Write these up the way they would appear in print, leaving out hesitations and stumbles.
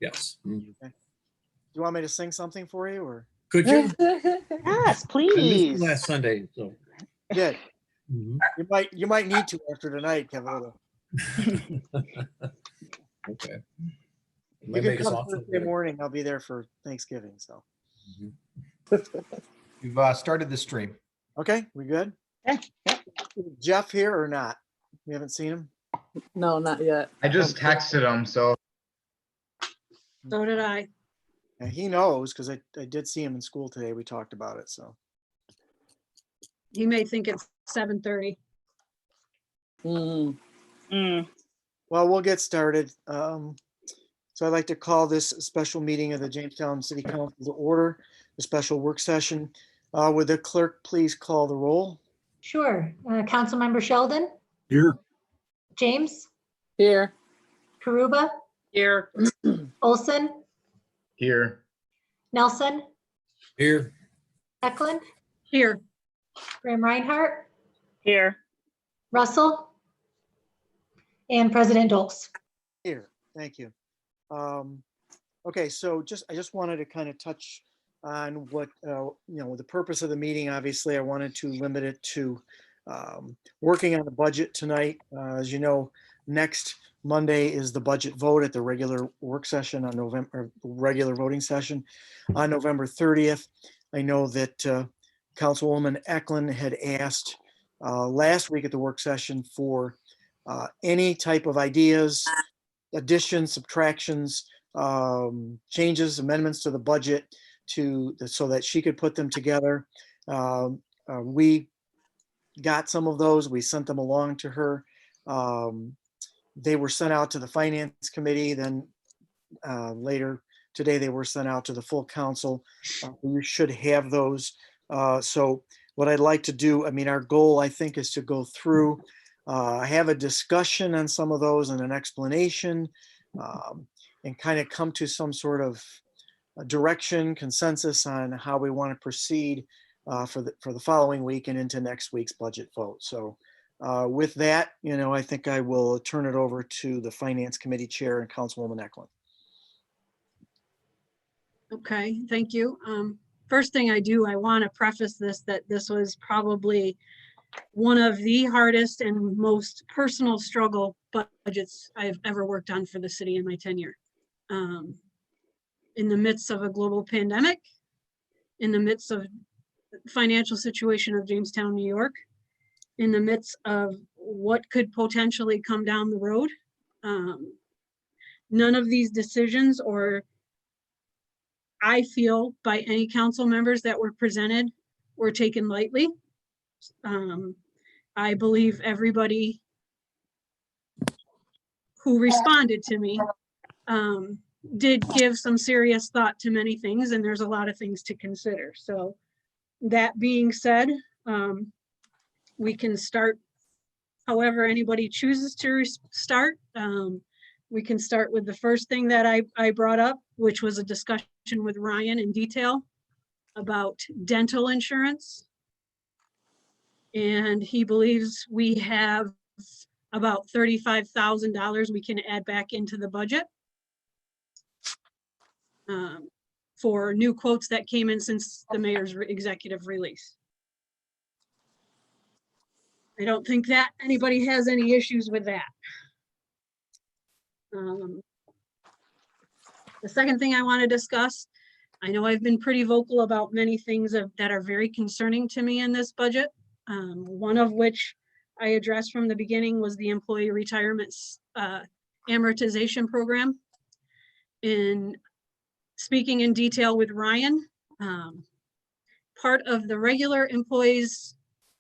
Yes. Okay. Do you want me to sing something for you, or? Could you? Yes, I missed please. you last Sunday. So. Good. Mhm. You might need to after tonight, Kevin. Okay. You can come Thursday morning. I'll be there for Thanksgiving. So. We've started the stream. Okay, we good? Yeah. Is Jeff here or not? We haven't seen him. No, not yet. I just texted him, so So did I. And he knows because I did see him in school today. We talked about it. So. He may think it's 7:30. Well, we'll get started. So I'd like to call this special meeting of the Jamestown City Council to order, the special work session. Would the clerk please call the roll? Sure. Councilmember Sheldon, Here. James, Here. Karuba, Here. Olson, here. Nelson, Here. Eklund, Here. Graham Reinhardt, Here. Russell, and President Doles. Here, thank you. Okay, so I just wanted to kind of touch on what, the purpose of the meeting. Obviously, I wanted to limit it to working on the budget tonight. As you know, next Monday is the budget vote at the regular work session on regular voting session on November 30th. I know that Councilwoman Eklund had asked last week at the work session for any type of ideas, additions, subtractions, changes, amendments to the budget so that she could put them together. We got some of those. We sent them along to her. They were sent out to the Finance Committee. Then later today, they were sent out to the full council. You should have those. So what I'd like to do, our goal, I think, is to go through, have a discussion on some of those and an explanation, and kind of come to some sort of direction, consensus on how we want to proceed for the following week and into next week's budget vote. So with that, I think I will turn it over to the Finance Committee Chair and Councilwoman Eklund. Okay, thank you. First thing I want to preface that this was probably one of the hardest and most personal struggle budgets I've ever worked on for the city in my tenure. In the midst of a global pandemic, in the midst of financial situation of Jamestown, New York, in the midst of what could potentially come down the road. None of these decisions, or I feel by any council members that were presented, were taken lightly. I believe everybody who responded to me did give some serious thought to many things, and there's a lot of things to consider. So that being said, we can start however anybody chooses to start. We can start with the first thing that I brought up, which was a discussion with Ryan in detail about dental insurance. And he believes we have about $35,000 we can add back into the budget for new quotes that came in since the mayor's executive release. I don't think that anybody has any issues with that. The second thing I want to discuss, I know I've been pretty vocal about many things that are very concerning to me in this budget. One of which I addressed from the beginning was the employee retirement amortization program. In speaking in detail with Ryan, part of the regular employees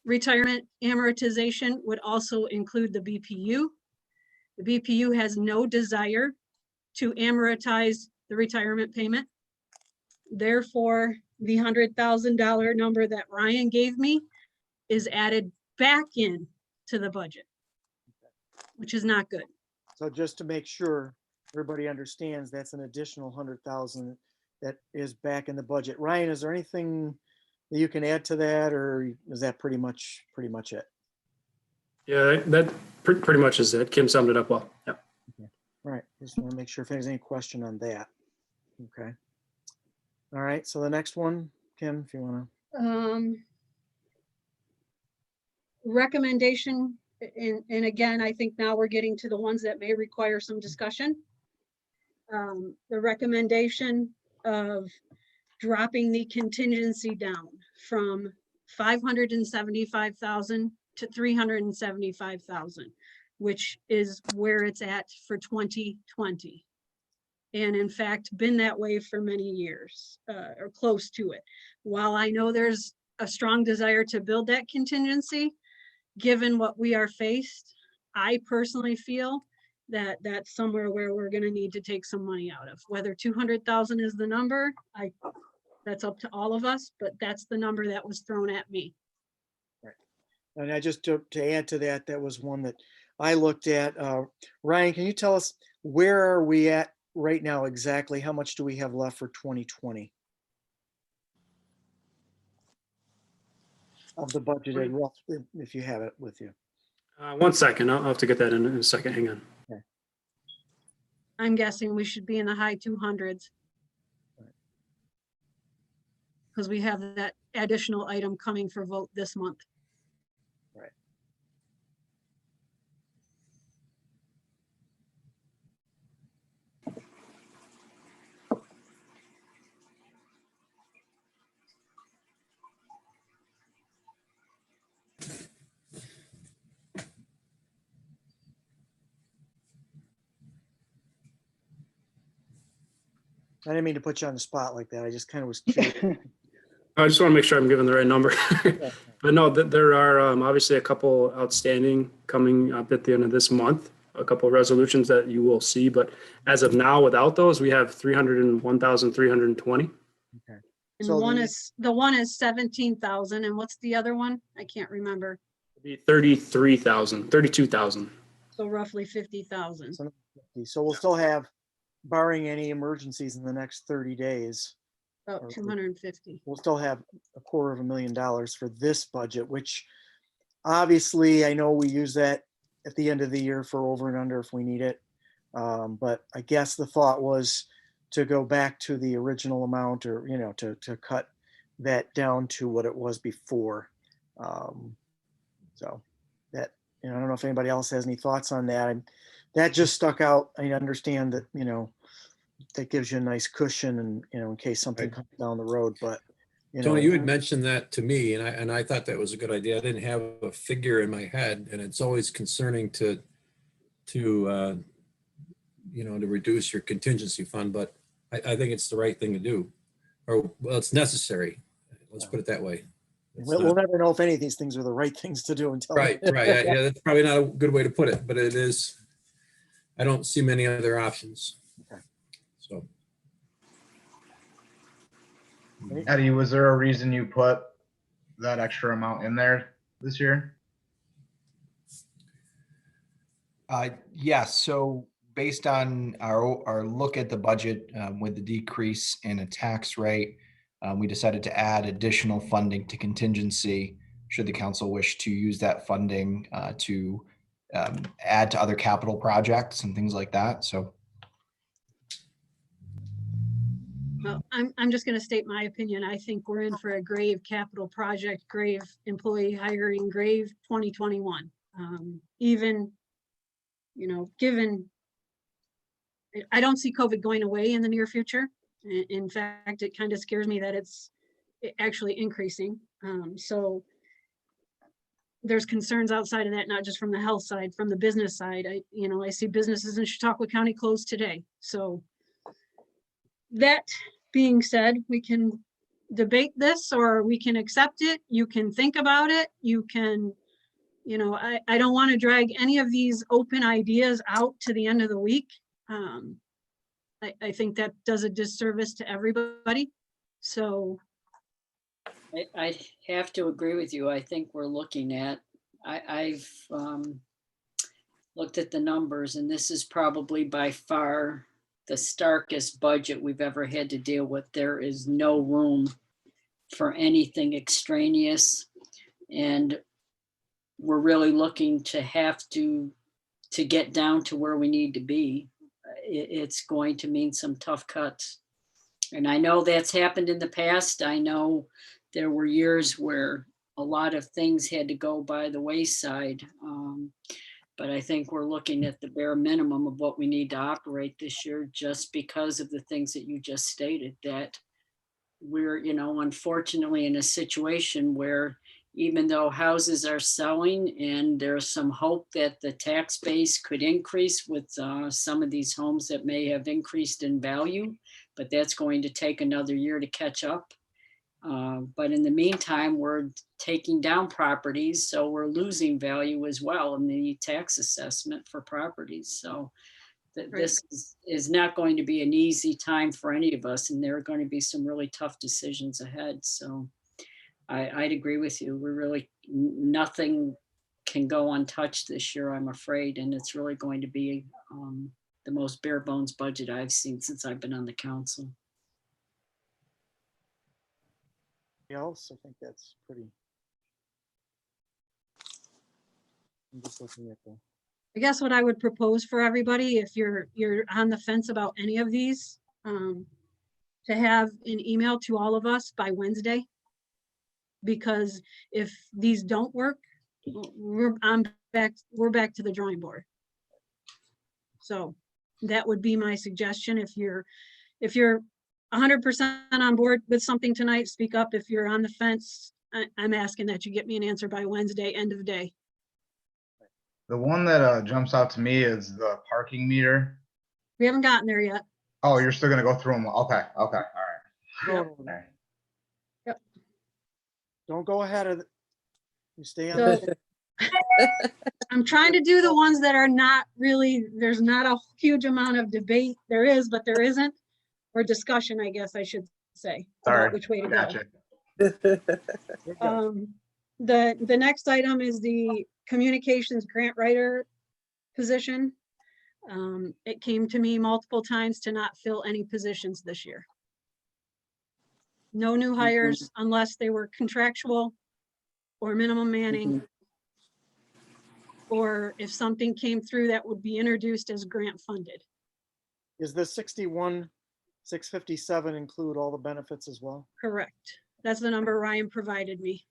retirement amortization would also include the BPU. The BPU has no desire to amortize the retirement payment. Therefore, the $100,000 number that Ryan gave me is added back in to the budget, which is not good. So just to make sure everybody understands, that's an additional 100,000 that is back in the budget. Ryan, is there anything that you can add to that, or is that pretty much it? Yeah, that pretty much is it. Kim summed it up well. Yeah. Okay. All right. Just want to make sure if there's any question on that. Okay. All right, so the next one, Kim, if you want to. Recommendation, and again, I think now we're getting to the ones that may require some discussion. The recommendation of dropping the contingency down from 575,000 to 375,000, which is where it's at for 2020. And in fact, been that way for many years, or close to it. While I know there's a strong desire to build that contingency, given what we are faced, I personally feel that that's somewhere where we're gonna need to take some money out of. Whether 200,000 is the number, that's up to all of us, but that's the number that was thrown at me. And I just to add to that, that was one that I looked at. Ryan, can you tell us where are we at right now exactly? How much do we have left for 2020? Of the budgeted, roughly, if you have it with you. 1 second, I'll have to get that in a second, hang on. I'm guessing we should be in the high 200s. Because we have that additional item coming for vote this month. Right. I didn't mean to put you on the spot like that. I just kind of was curious. I just want to make sure I'm giving the right number. But no, there are obviously a couple outstanding coming up at the end of this month, a couple of resolutions that you will see. But as of now, without those, we have 301,320. Okay. And So the one is 17,000, and what's the other one? I can't remember. It'd be 32,000. So roughly 50,000. So we'll still have, barring any emergencies in the next 30 days, About 250. we'll still have $250,000 for this budget, which obviously I know we use that at the end of the year for over and under if we need it. But I guess the thought was to go back to the original amount, or, you know, to cut that down to what it was before. So that, you know, I don't know if anybody else has any thoughts on that. That just stuck out. I understand that, you know, that gives you a nice cushion, and, you know, in case something Right. comes down the road, but, you know. Tony, you had mentioned that to me, and I thought that was a good idea. I didn't have a figure in my head, and it's always concerning to you know, to reduce your contingency fund, but I think it's the right thing to do, or, well, it's necessary. Let's put it that way. It's We'll not- never know if any of these things are the right things to do until. Right, right. Yeah, that's probably not a good way to put it, but it is. I don't see many other options. Okay. So. Eddie, was there a reason you put that extra amount in there this year? Yes, so based on our look at the budget with the decrease in a tax rate, we decided to add additional funding to contingency should the council wish to use that funding to add to other capital projects and things like that. So Well, I'm just going to state my opinion. I think we're in for a grave capital project, grave employee hiring, grave 2021. Even, you know, given, I don't see COVID going away in the near future. In fact, it kind of scares me that it's actually increasing. So there's concerns outside of that, not just from the health side, from the business side. I see businesses in Chautauqua County closed today. So that being said, we can debate this, or we can accept it. You can think about it. You can, you know, I don't want to drag any of these open ideas out to the end of the week. I think that does a disservice to everybody. So I have to agree with you. I think we're looking at, I've looked at the numbers, and this is probably by far the starkest budget we've ever had to deal with. There is no room for anything extraneous. And we're really looking to have to get down to where we need to be. it's going to mean some tough cuts. And I know that's happened in the past. I know there were years where a lot of things had to go by the wayside. But I think we're looking at the bare minimum of what we need to operate this year, just because of the things that you just stated, that we're, unfortunately in a situation where even though houses are selling and there's some hope that the tax base could increase with some of these homes that may have increased in value, but that's going to take another year to catch up. But in the meantime, we're taking down properties, so we're losing value as well in the tax assessment for properties. So this is not going to be an easy time for any of us, and there are going to be some really tough decisions ahead. So I'd agree with you. Nothing can go untouched this year, I'm afraid, and it's really going to be the most bare bones budget I've seen since I've been on the council. Else, I think that's pretty. I'm just looking at the. I guess what I would propose for everybody, if you're on the fence about any of these, to have an email to all of us by Wednesday. Because if these don't work, we're back to the drawing board. So that would be my suggestion. If you're 100% on board with something tonight, speak up. If you're on the fence, I'm asking that you get me an answer by Wednesday, end of day. The one that jumps out to me is the parking meter. We haven't gotten there yet. Oh, you're still gonna go through them. Okay, all right. No, Yep. no, Okay. don't go ahead of it. You stay on. So I'm trying to do the ones that are not really, there's not a huge amount of debate. There is, but there isn't, or discussion, I guess I should say, Sorry. about which way to go. Gotcha. The next item is the communications grant writer position. It came to me multiple times to not fill any positions this year. No new hires unless they were contractual or minimum manning. Or if something came through that would be introduced as grant funded. Is the 61,657 include all the benefits as well? Correct. That's the number Ryan provided me.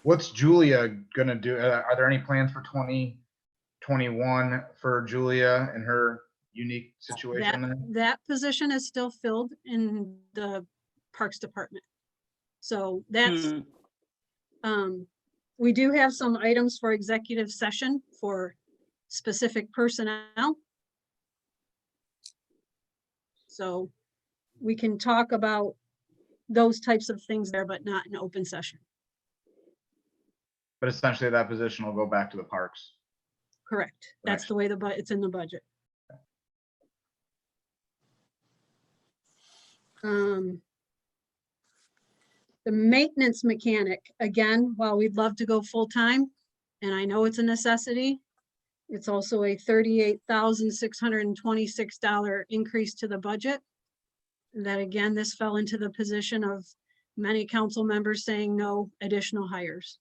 What's Julia gonna do? Are there any plans for 2021 for Julia and her unique situation there? That position is still filled in the Parks Department. So that's, we do have some items for executive session for specific personnel. So we can talk about those types of things there, but not in open session. But essentially that position will go back to the parks. Correct. That's Right. the way it's in the budget. The maintenance mechanic, again, while we'd love to go full-time, and I know it's a necessity, it's also a $38,626 increase to the budget. That again, this fell into the position of many council members saying no additional hires.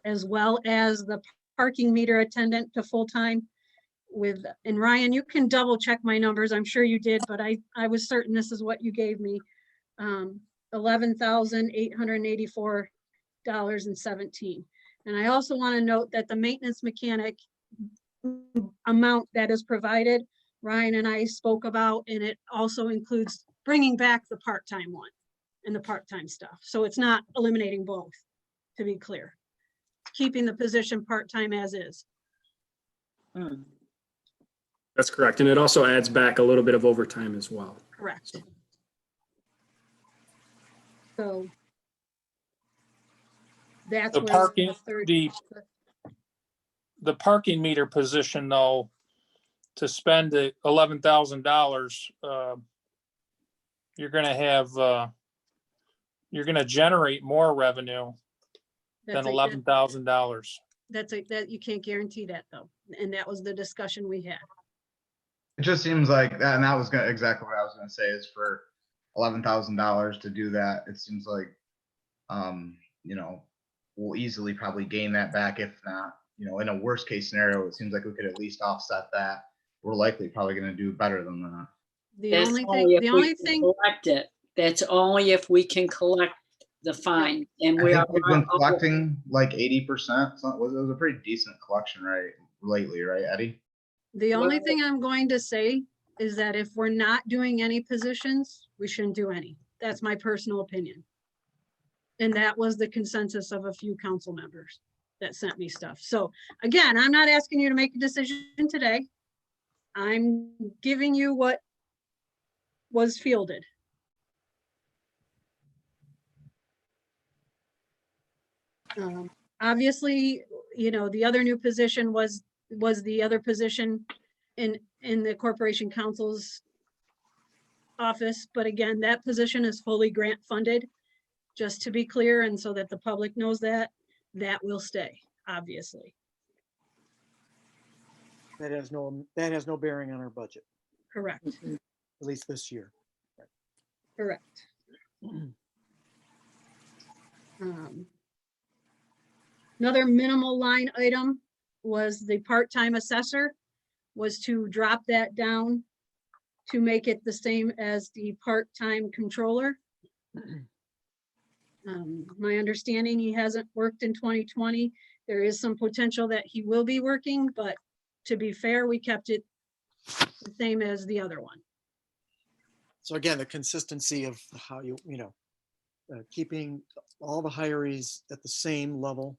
As well as the parking meter attendant to full-time and Ryan, you can double check my numbers. I'm sure you did, but I was certain this is what you gave me. $11,884.17. And I also want to note that the maintenance mechanic amount that is provided, Ryan and I spoke about, and it also includes bringing back the part-time one and the part-time stuff. So it's not eliminating both, to be clear. Keeping the position part-time as is. That's correct. And it also adds back a little bit of overtime as well. Correct. So that's The where parking, third- the parking meter position though, to spend the $11,000, you're gonna generate more revenue than $11,000. that you can't guarantee that though. And that was the discussion we had. It just seems like that, and that was exactly what I was gonna say, is for $11,000 to do that. It seems like, we'll easily probably gain that back. If not, in a worst case scenario, it seems like we could at least offset that. We're likely probably going to do better than that. The That's only only thing, the if we only can thing, collect it. That's only if we can collect the fine, and I we are. think we've been collecting like 80%. So it was a pretty decent collection rate lately, right, Eddie? the only Well- thing I'm going to say is that if we're not doing any positions, we shouldn't do any. That's my personal opinion. And that was the consensus of a few council members that sent me stuff. So again, I'm not asking you to make a decision today. I'm giving you what was fielded. Obviously, the other new position was the other position in the corporation counsel's office. But again, that position is fully grant funded, just to be clear, and so that the public knows that will stay, obviously. That has no bearing on our budget, Correct, at least this year. correct. Another minimal line item was the part-time assessor, was to drop that down to make it the same as the part-time controller. My understanding, he hasn't worked in 2020. There is some potential that he will be working, but to be fair, we kept it the same as the other one. So again, the consistency of how keeping all the hires at the same level.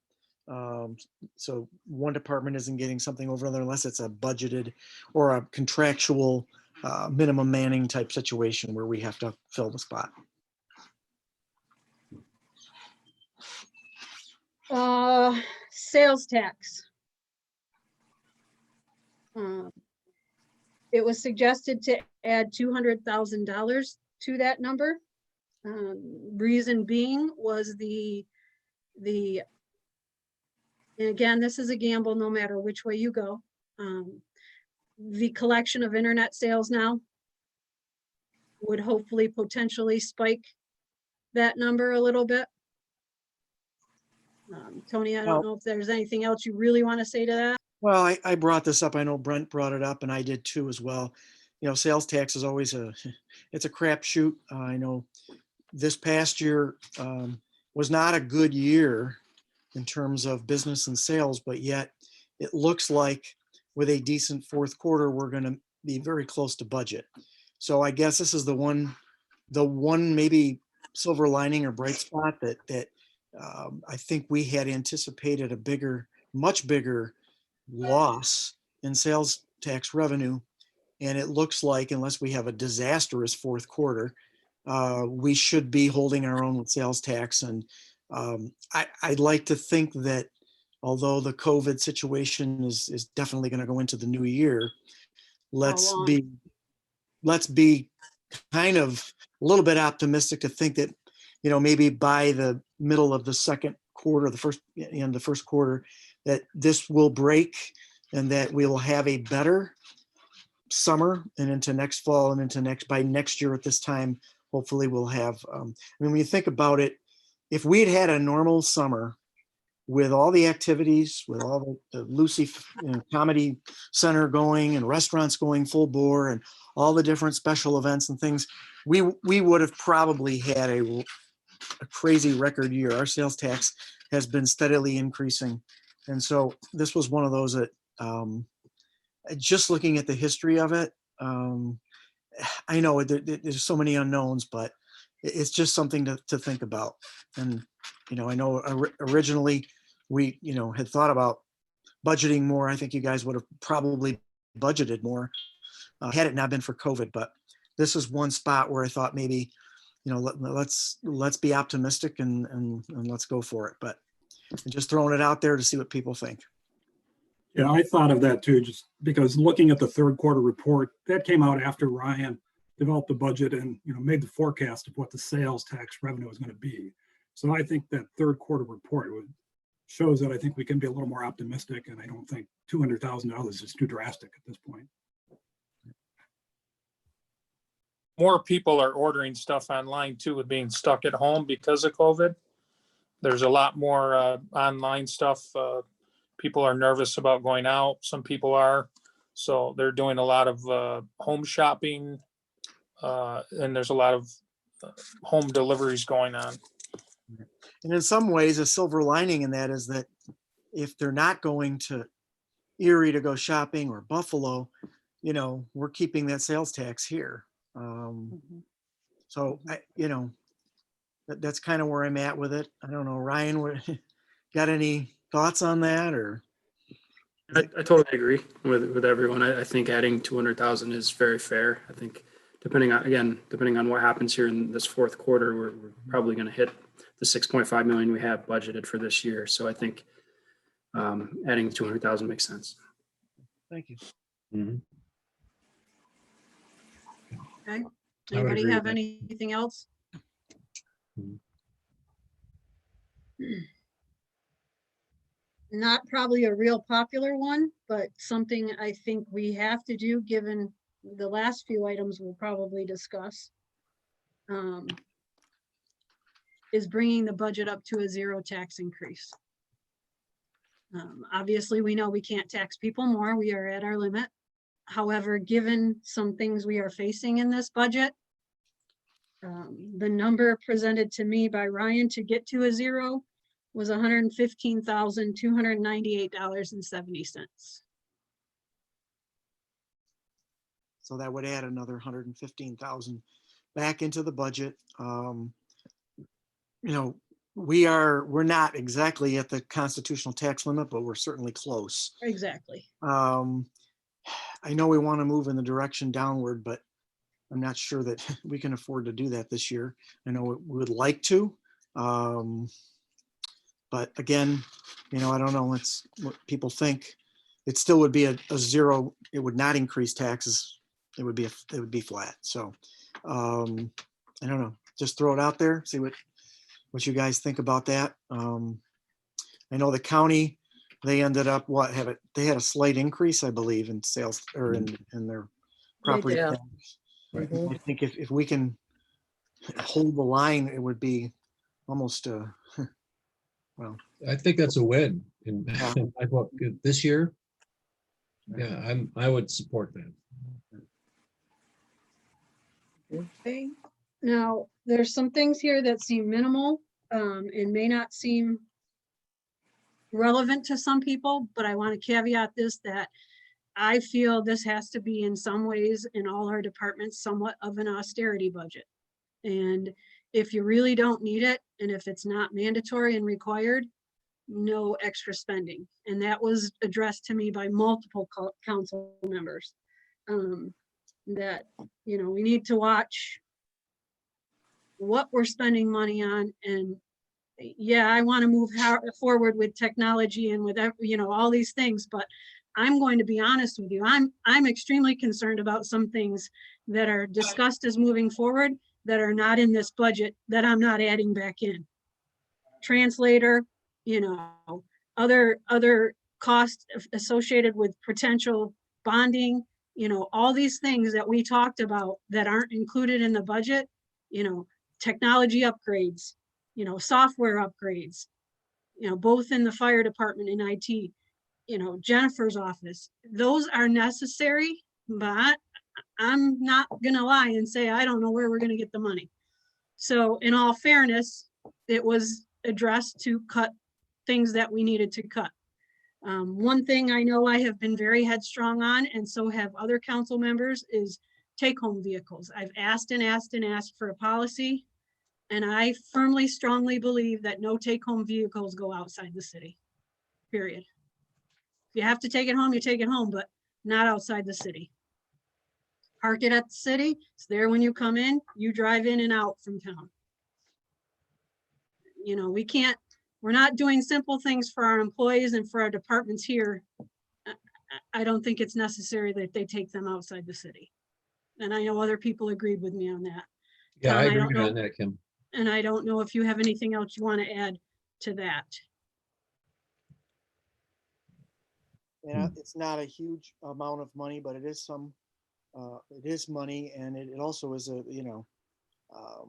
So one department isn't getting something over another unless it's a budgeted or a contractual minimum manning type situation where we have to fill the spot. Sales tax. It was suggested to add $200,000 to that number. Reason being was and again, this is a gamble no matter which way you go. The collection of internet sales now would hopefully potentially spike that number a little bit. Tony, I don't know if there's anything else you really want to say to that. Well, I brought this up. I know Brent brought it up and I did too as well. Sales tax is always it's a crapshoot. I know this past year was not a good year in terms of business and sales, but yet it looks like with a decent fourth quarter, we're going to be very close to budget. So I guess this is the one maybe silver lining or bright spot that I think we had anticipated much bigger loss in sales tax revenue. And it looks like, unless we have a disastrous fourth quarter, we should be holding our own with sales tax. And I'd like to think that although the COVID situation is definitely going to go into the new year, let's be kind of a little bit optimistic to think that, maybe by the middle of the second quarter, the first quarter, that this will break and that we will have a better summer and into next fall and by next year at this time, hopefully we'll have, when you think about it, if we had had a normal summer with all the activities, with all the Lucy Comedy Center going and restaurants going full bore and all the different special events and things, we would have probably had a crazy record year. Our sales tax has been steadily increasing. And so this was one of those that just looking at the history of it, I know there's so many unknowns, but it's just something to think about. And, I know originally we, had thought about budgeting more. I think you guys would have probably budgeted more had it not been for COVID, but this is one spot where I thought maybe, let's be optimistic and let's go for it. But just throwing it out there to see what people think. Yeah, I thought of that too, just because looking at the third quarter report, that came out after Ryan developed the budget and, made the forecast of what the sales tax revenue is going to be. So I think that third quarter report shows that I think we can be a little more optimistic, and I don't think $200,000 is too drastic at this point. More people are ordering stuff online too, with being stuck at home because of COVID. There's a lot more online stuff. People are nervous about going out. Some people are. So they're doing a lot of home shopping. And there's a lot of home deliveries going on. And in some ways, a silver lining in that is that if they're not going to Erie to go shopping or Buffalo, you know, we're keeping that sales tax here. So that's kind of where I'm at with it. I don't know, Ryan, got any thoughts on that or? I totally agree with everyone. I think adding 200,000 is very fair. I think depending on what happens here in this fourth quarter, we're probably going to hit the 6.5 million we have budgeted for this year. So I think adding 200,000 makes sense. Thank you. Mhm. Okay. I would Anybody agree have with that. anything else? Mhm. Not probably a real popular one, but something I think we have to do, given the last few items we'll probably discuss, is bringing the budget up to a zero tax increase. Obviously, we know we can't tax people more. We are at our limit. However, given some things we are facing in this budget, the number presented to me by Ryan to get to a zero was $115,298.70. So that would add another 115,000 back into the budget. We're not exactly at the constitutional tax limit, but we're certainly close. Exactly. I know we want to move in the direction downward, but I'm not sure that we can afford to do that this year. I know we would like to. But again, I don't know. It's what people think. It still would be a zero. It would not increase taxes. It would be flat. So I don't know. Just throw it out there. See what you guys think about that. I know the county, they ended up they had a slight increase, I believe, in sales or in their property did. tax. Right. Mhm. I think if we can hold the line, it would be almost well. I think that's a win in Yeah. in my book this year. Yeah, I would support that. Okay. Now, there's some things here that seem minimal, and may not seem relevant to some people, but I want to caveat this, that I feel this has to be in some ways in all our departments somewhat of an austerity budget. And if you really don't need it, and if it's not mandatory and required, no extra spending. And that was addressed to me by multiple council members. That, we need to watch what we're spending money on. And yeah, I want to move forward with technology and with, all these things, but I'm going to be honest with you. I'm extremely concerned about some things that are discussed as moving forward that are not in this budget that I'm not adding back in. Translator, other costs associated with potential bonding, all these things that we talked about that aren't included in the budget, technology upgrades, software upgrades, both in the fire department and IT, Jennifer's office. Those are necessary, but I'm not gonna lie and say, I don't know where we're gonna get the money. So in all fairness, it was addressed to cut things that we needed to cut. One thing I know I have been very headstrong on, and so have other council members, is take-home vehicles. I've asked and asked and asked for a policy, and I firmly, strongly believe that no take-home vehicles go outside the city, period. If you have to take it home, you take it home, but not outside the city. Park it at the city. It's there when you come in, you drive in and out from town. We're not doing simple things for our employees and for our departments here. I don't think it's necessary that they take them outside the city. And I know other people agreed with me on that. Yeah, Tom, I I agree don't know. on that, Kim. And I don't know if you have anything else you want to add to that. Yeah, it's not a huge amount of money, but it is it is money, and it also is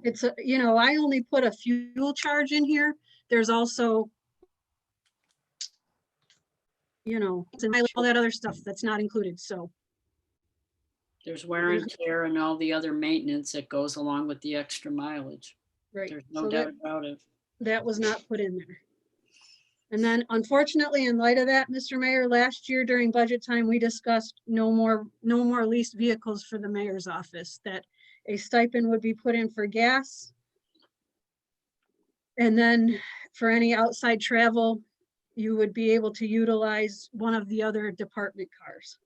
It's, you know, I only put a fuel charge in here. There's also, you know, all that other stuff that's not included. So There's wear and tear and all the other maintenance that goes along with the extra mileage. right. There's no So doubt about it. that was not put in there. And then unfortunately, in light of that, Mr. Mayor, last year during budget time, we discussed no more leased vehicles for the mayor's office, that a stipend would be put in for gas. And then for any outside travel, you would be able to utilize one of the other department cars.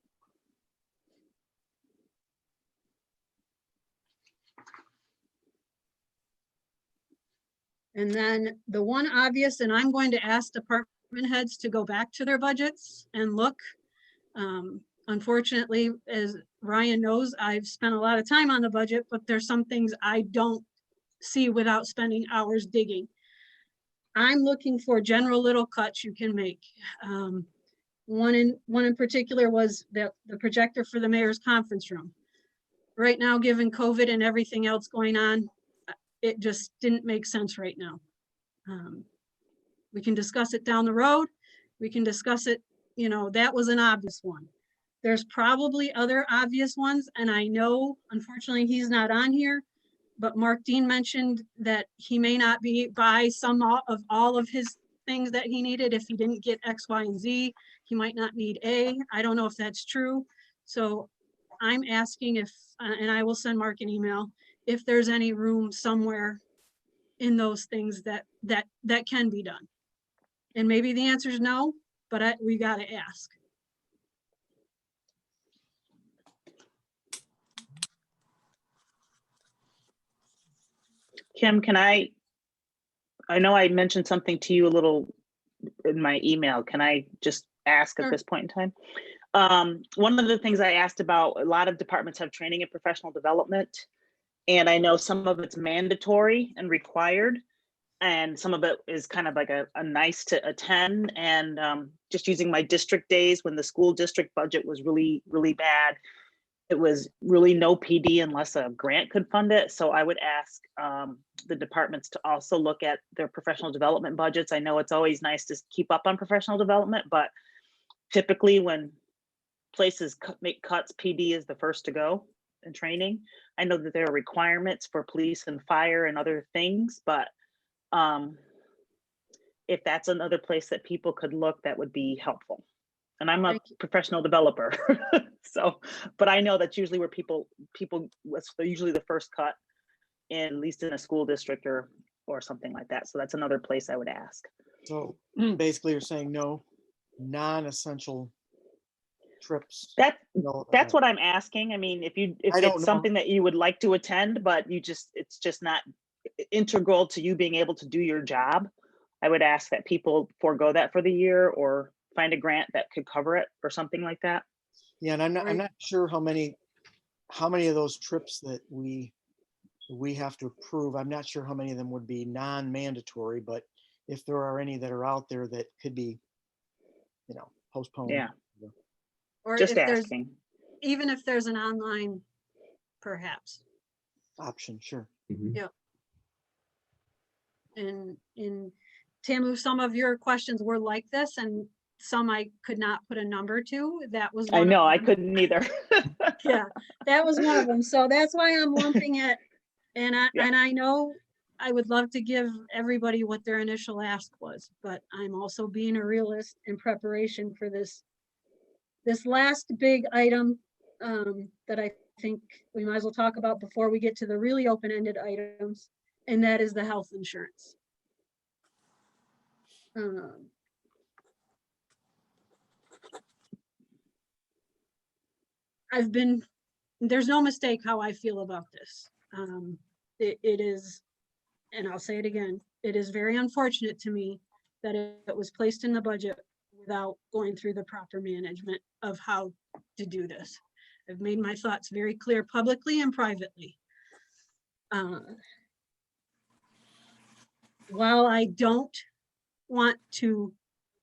And then the one obvious, and I'm going to ask department heads to go back to their budgets and look. Unfortunately, as Ryan knows, I've spent a lot of time on the budget, but there's some things I don't see without spending hours digging. I'm looking for general little cuts you can make. One in particular was the projector for the mayor's conference room. Right now, given COVID and everything else going on, it just didn't make sense right now. We can discuss it down the road. We can discuss it, you know, that was an obvious one. There's probably other obvious ones, and I know, unfortunately, he's not on here, but Mark Dean mentioned that he may not be buy some of all of his things that he needed. If he didn't get X, Y, and Z, he might not need A. I don't know if that's true. So I'm asking if, and I will send Mark an email, if there's any room somewhere in those things that can be done. And maybe the answer is no, but we gotta ask. Kim, I know I mentioned something to you a little in my email. Can I just ask Sure. at this point in time? One of the things I asked about, a lot of departments have training and professional development, and I know some of it's mandatory and required, and some of it is kind of like a nice to attend. And just using my district days when the school district budget was really, really bad, it was really no PD unless a grant could fund it. So I would ask the departments to also look at their professional development budgets. I know it's always nice to keep up on professional development, but typically when places make cuts, PD is the first to go in training. I know that there are requirements for police and fire and other things, but if that's another place that people could look, that would be helpful. And I'm a professional developer, so, but I know that's usually where people, usually the first cut, at least in a school district or something like that. So that's another place I would ask. So basically you're saying no non-essential trips. That's what I'm asking. I mean, if it's something that you would like to attend, but it's just not integral to you being able to do your job, I would ask that people forego that for the year or find a grant that could cover it or something like that. Yeah, and I'm not sure how many of those trips that we have to approve. I'm not sure how many of them would be non-mandatory, but if there are any that are out there that could be, postponed. Yeah. Or just if asking. Even if there's an online, perhaps. Option, sure. Mhm. Yeah. And in Tamu, some of your questions were like this, and some I could not put a number to. That was I know, I couldn't either. Yeah, that was one of them. So that's why I'm lumping it. And I know I would love to give everybody what their initial ask was, but I'm also being a realist in preparation for this last big item that I think we might as well talk about before we get to the really open-ended items, and that is the health insurance. There's no mistake how I feel about this. It is, and I'll say it again, it is very unfortunate to me that it was placed in the budget without going through the proper management of how to do this. I've made my thoughts very clear publicly and privately. While I don't want to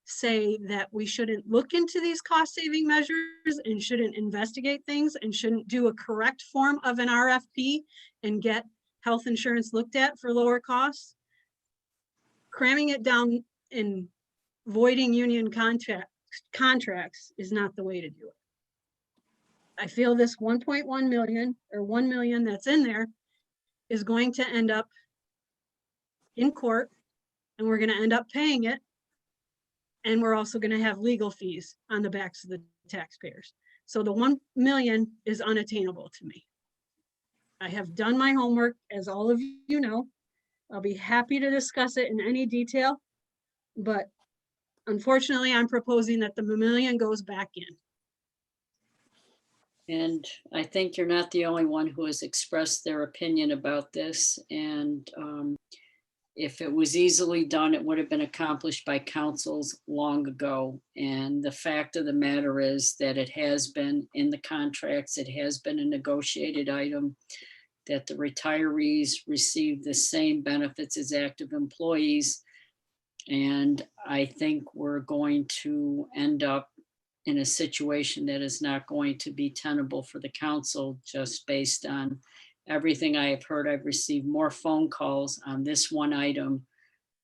say that we shouldn't look into these cost-saving measures and shouldn't investigate things and shouldn't do a correct form of an RFP and get health insurance looked at for lower costs. Cramming it down and voiding union contracts is not the way to do it. I feel this 1.1 million or 1 million that's in there is going to end up in court, and we're going to end up paying it. And we're also going to have legal fees on the backs of the taxpayers. So the 1 million is unattainable to me. I have done my homework, as all of you know. I'll be happy to discuss it in any detail, but unfortunately, I'm proposing that the million goes back in. And I think you're not the only one who has expressed their opinion about this. And if it was easily done, it would have been accomplished by councils long ago. And the fact of the matter is that it has been in the contracts, it has been a negotiated item, that the retirees receive the same benefits as active employees. And I think we're going to end up in a situation that is not going to be tenable for the council, just based on everything I have heard. I've received more phone calls on this one item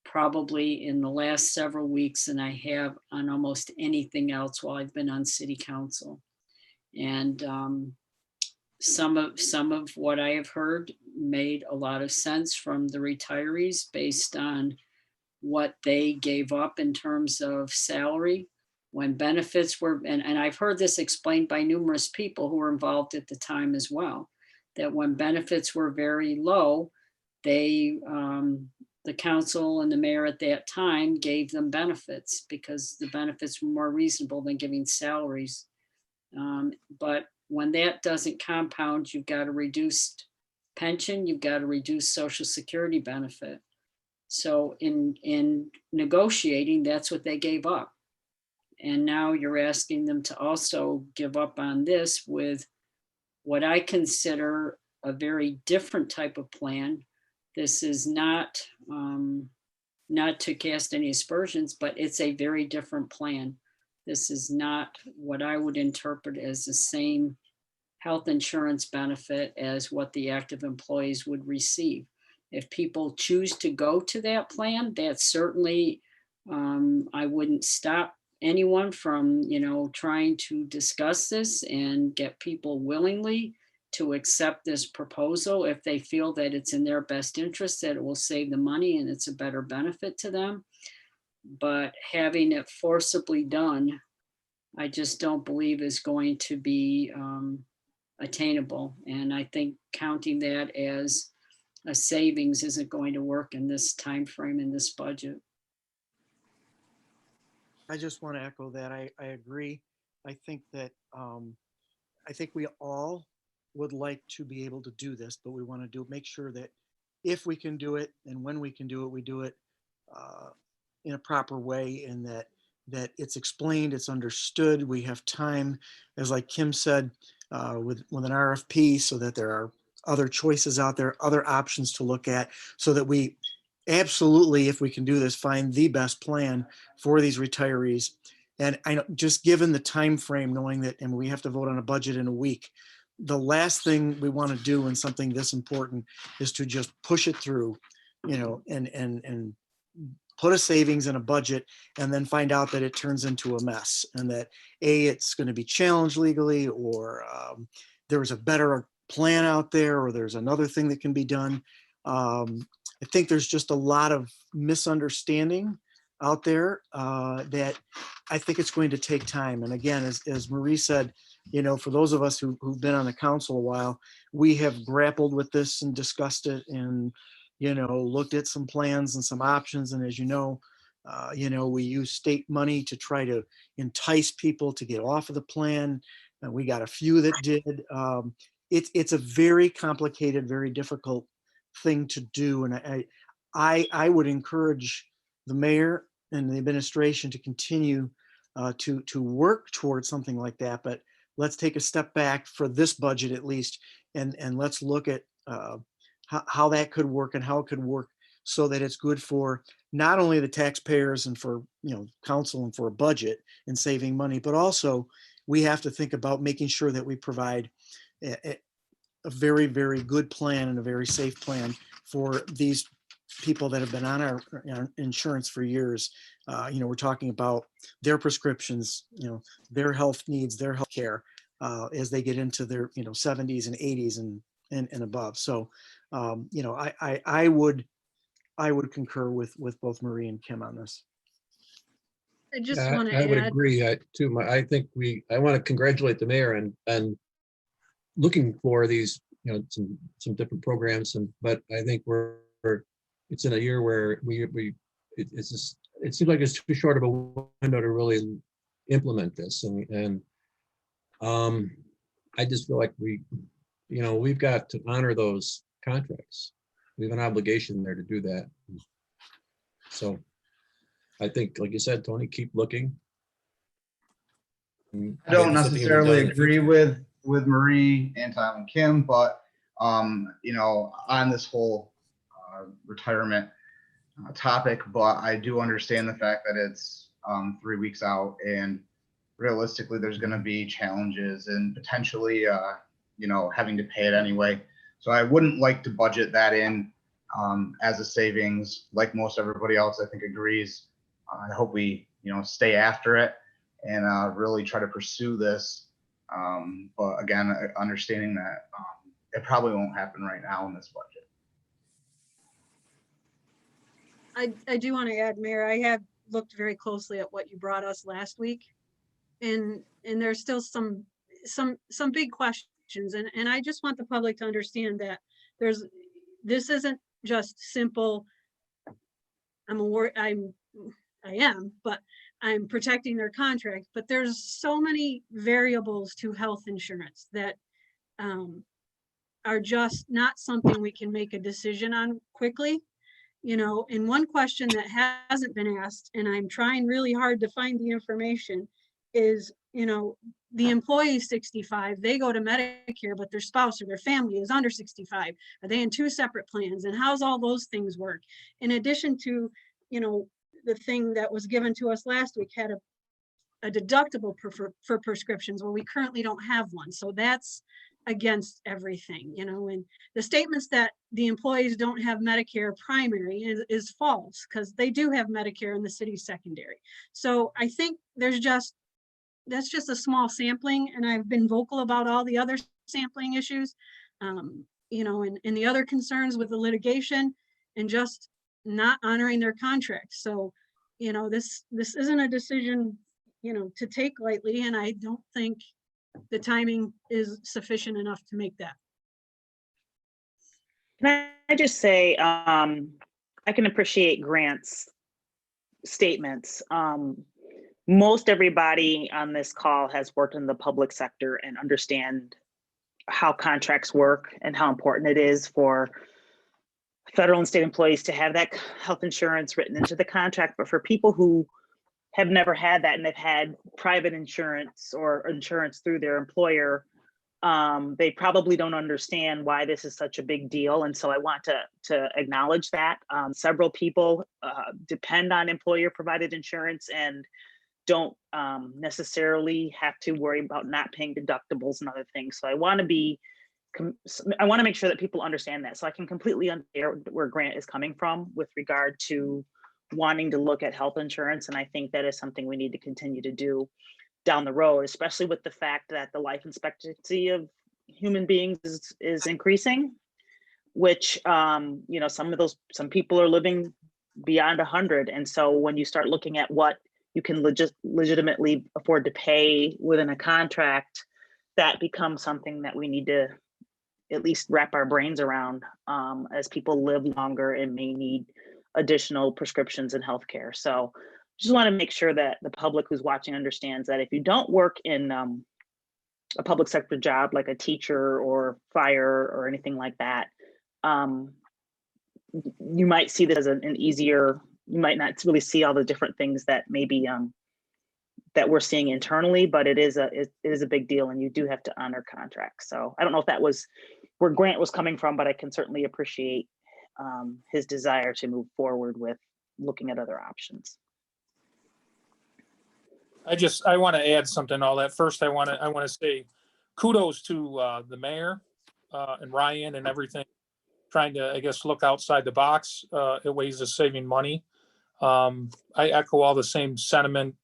probably in the last several weeks than I have on almost anything else while I've been on city council. And some of what I have heard made a lot of sense from the retirees based on what they gave up in terms of salary when benefits were, and I've heard this explained by numerous people who were involved at the time as well, that when benefits were very low, they, the council and the mayor at that time gave them benefits because the benefits were more reasonable than giving salaries. But when that doesn't compound, you've got a reduced pension, you've got a reduced Social Security benefit. So in negotiating, that's what they gave up. And now you're asking them to also give up on this with what I consider a very different type of plan. This is not to cast any aspersions, but it's a very different plan. This is not what I would interpret as the same health insurance benefit as what the active employees would receive. If people choose to go to that plan, that's certainly, I wouldn't stop anyone from, trying to discuss this and get people willingly to accept this proposal if they feel that it's in their best interest, that it will save the money and it's a better benefit to them. But having it forcibly done, I just don't believe is going to be attainable. And I think counting that as a savings isn't going to work in this time frame in this budget. I just want to echo that. I agree. I think that I think we all would like to be able to do this, but we want to make sure that if we can do it and when we can do it, we do it in a proper way, and that it's explained, it's understood. We have time, as like Kim said, with an RFP, so that there are other choices out there, other options to look at, so that we absolutely, if we can do this, find the best plan for these retirees. And I know, just given the time frame, knowing that, and we have to vote on a budget in a week, the last thing we want to do in something this important is to just push it through, and put a savings in a budget and then find out that it turns into a mess, and that it's going to be challenged legally, or there's a better plan out there, or there's another thing that can be done. I think there's just a lot of misunderstanding out there that I think it's going to take time. And again, as Marie said, for those of us who've been on the council a while, we have grappled with this and discussed it and, looked at some plans and some options. And as we use state money to try to entice people to get off of the plan. And we got a few that did. It's a very complicated, very difficult thing to do. And I would encourage the mayor and the administration to continue to work towards something like that. But let's take a step back for this budget at least, and let's look at how that could work and how it could work so that it's good for not only the taxpayers and for council and for a budget and saving money, but also we have to think about making sure that we provide a very, very good plan and a very safe plan for these people that have been on our insurance for years. We're talking about their prescriptions, their health needs, their health care as they get into their 70s and 80s and above. So I would concur with both Marie and Kim on this. I just Yeah, want to I would add, agree too. I think I want to congratulate the mayor and looking for these, some different programs, but I think it's in a year where it's just, it seems like it's too short of a window to really implement this, and I just feel like we've got to honor those contracts. We have an obligation there to do that. So I think, like you said, Tony, keep looking. I don't Maybe something will be necessarily done in the agree future. with Marie and Tom and Kim, but on this whole retirement topic, but I do understand the fact that it's 3 weeks out, and realistically there's going to be challenges and potentially having to pay it anyway. So I wouldn't like to budget that in as a savings, like most everybody else I think agrees. I hope we stay after it and really try to pursue this. But again, understanding that it probably won't happen right now in this budget. I do want to add, Mayor, I have looked very closely at what you brought us last week. And there's still some big questions. And I just want the public to understand that this isn't just simple. But I'm protecting their contract, but there's so many variables to health insurance that are just not something we can make a decision on quickly. And one question that hasn't been asked, and I'm trying really hard to find the information, is, the employee 65, they go to Medicare, but their spouse or their family is under 65. Are they in two separate plans? And how's all those things work? In addition to, the thing that was given to us last week had a deductible for prescriptions. Well, we currently don't have one. So that's against everything, and the statements that the employees don't have Medicare primary is false, because they do have Medicare in the city secondary. So I think that's just a small sampling, and I've been vocal about all the other sampling issues, and the other concerns with the litigation and just not honoring their contracts. So, this isn't a decision, to take lightly, and I don't think the timing is sufficient enough to make that. Can I just say, I can appreciate Grant's statements. Most everybody on this call has worked in the public sector and understand how contracts work and how important it is for federal and state employees to have that health insurance written into the contract. But for people who have never had that and they've had private insurance or insurance through their employer, they probably don't understand why this is such a big deal. And so I want to acknowledge that. Several people depend on employer provided insurance and don't necessarily have to worry about not paying deductibles and other things. So I want to make sure that people understand that. So I can completely understand where Grant is coming from with regard to wanting to look at health insurance. And I think that is something we need to continue to do down the road, especially with the fact that the life expectancy of human beings is increasing, which, some people are living beyond 100. And so when you start looking at what you can legitimately afford to pay within a contract, that becomes something that we need to at least wrap our brains around as people live longer and may need additional prescriptions and healthcare. So just want to make sure that the public who's watching understands that if you don't work in a public sector job like a teacher or fire or anything like that, you might see this as an easier, you might not really see all the different things that maybe that we're seeing internally, but it is a big deal, and you do have to honor contracts. So I don't know if that was where Grant was coming from, but I can certainly appreciate his desire to move forward with looking at other options. I want to add something to all that. First, I want to say kudos to the mayor and Ryan and everything, trying to, I guess, look outside the box in ways of saving money. I echo all the same sentiment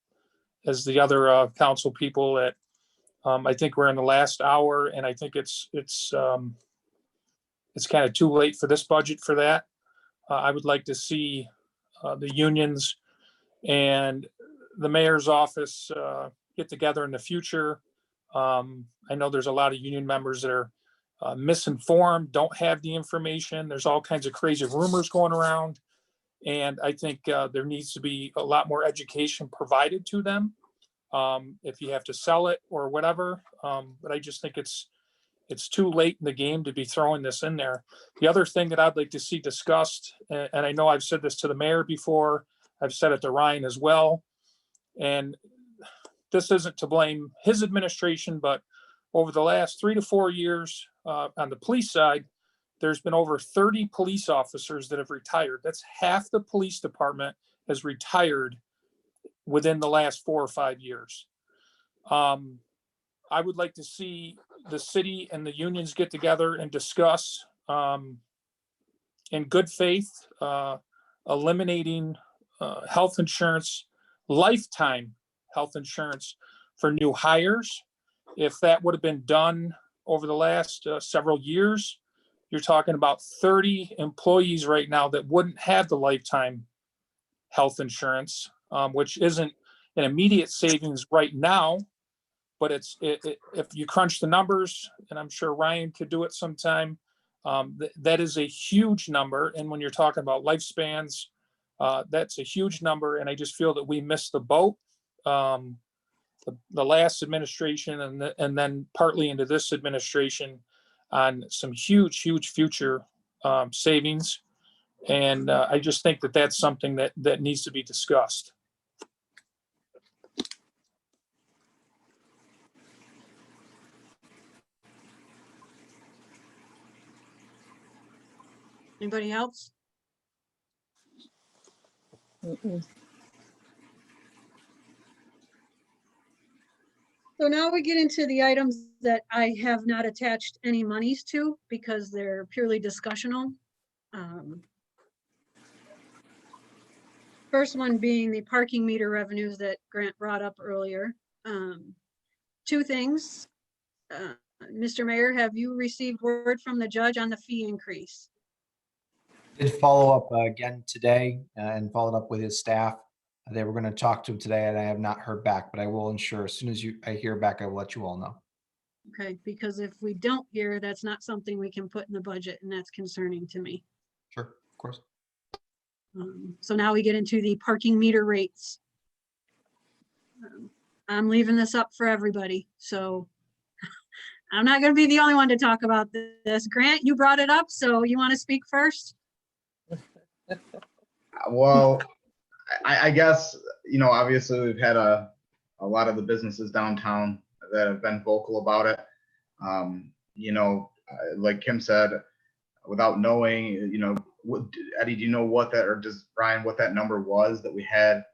as the other council people that I think we're in the last hour, and I think it's kind of too late for this budget for that. I would like to see the unions and the mayor's office get together in the future. I know there's a lot of union members that are misinformed, don't have the information. There's all kinds of crazy rumors going around. And I think there needs to be a lot more education provided to them if you have to sell it or whatever. But I just think it's too late in the game to be throwing this in there. The other thing that I'd like to see discussed, and I know I've said this to the mayor before, I've said it to Ryan as well, and this isn't to blame his administration, but over the last 3 to 4 years on the police side, there's been over 30 police officers that have retired. That's half the police department has retired within the last 4 or 5 years. I would like to see the city and the unions get together and discuss in good faith, eliminating health insurance, lifetime health insurance for new hires. If that would have been done over the last several years, you're talking about 30 employees right now that wouldn't have the lifetime health insurance, which isn't an immediate savings right now, but if you crunch the numbers, and I'm sure Ryan could do it sometime, that is a huge number. And when you're talking about lifespans, that's a huge number. And I just feel that we missed the boat. The last administration and then partly into this administration on some huge future savings. And I just think that that's something that needs to be discussed. Anybody else? Mm-mm. So now we get into the items that I have not attached any monies to because they're purely discussional. First one being the parking meter revenues that Grant brought up earlier. 2 things. Mr. Mayor, have you received word from the judge on the fee increase? Did follow up again today and followed up with his staff. They were going to talk to him today and I have not heard back, but I will ensure as soon as I hear back, I will let you all know. Okay, because if we don't hear, that's not something we can put in the budget, and that's concerning to me. Sure, of course. So now we get into the parking meter rates. I'm leaving this up for everybody, so I'm not going to be the only one to talk about this. Grant, you brought it up, so you want to speak first? Well, I guess, obviously we've had a lot of the businesses downtown that have been vocal about it. Like Kim said, without knowing, Eddie, do you know what that, or does Brian, what that number was that we had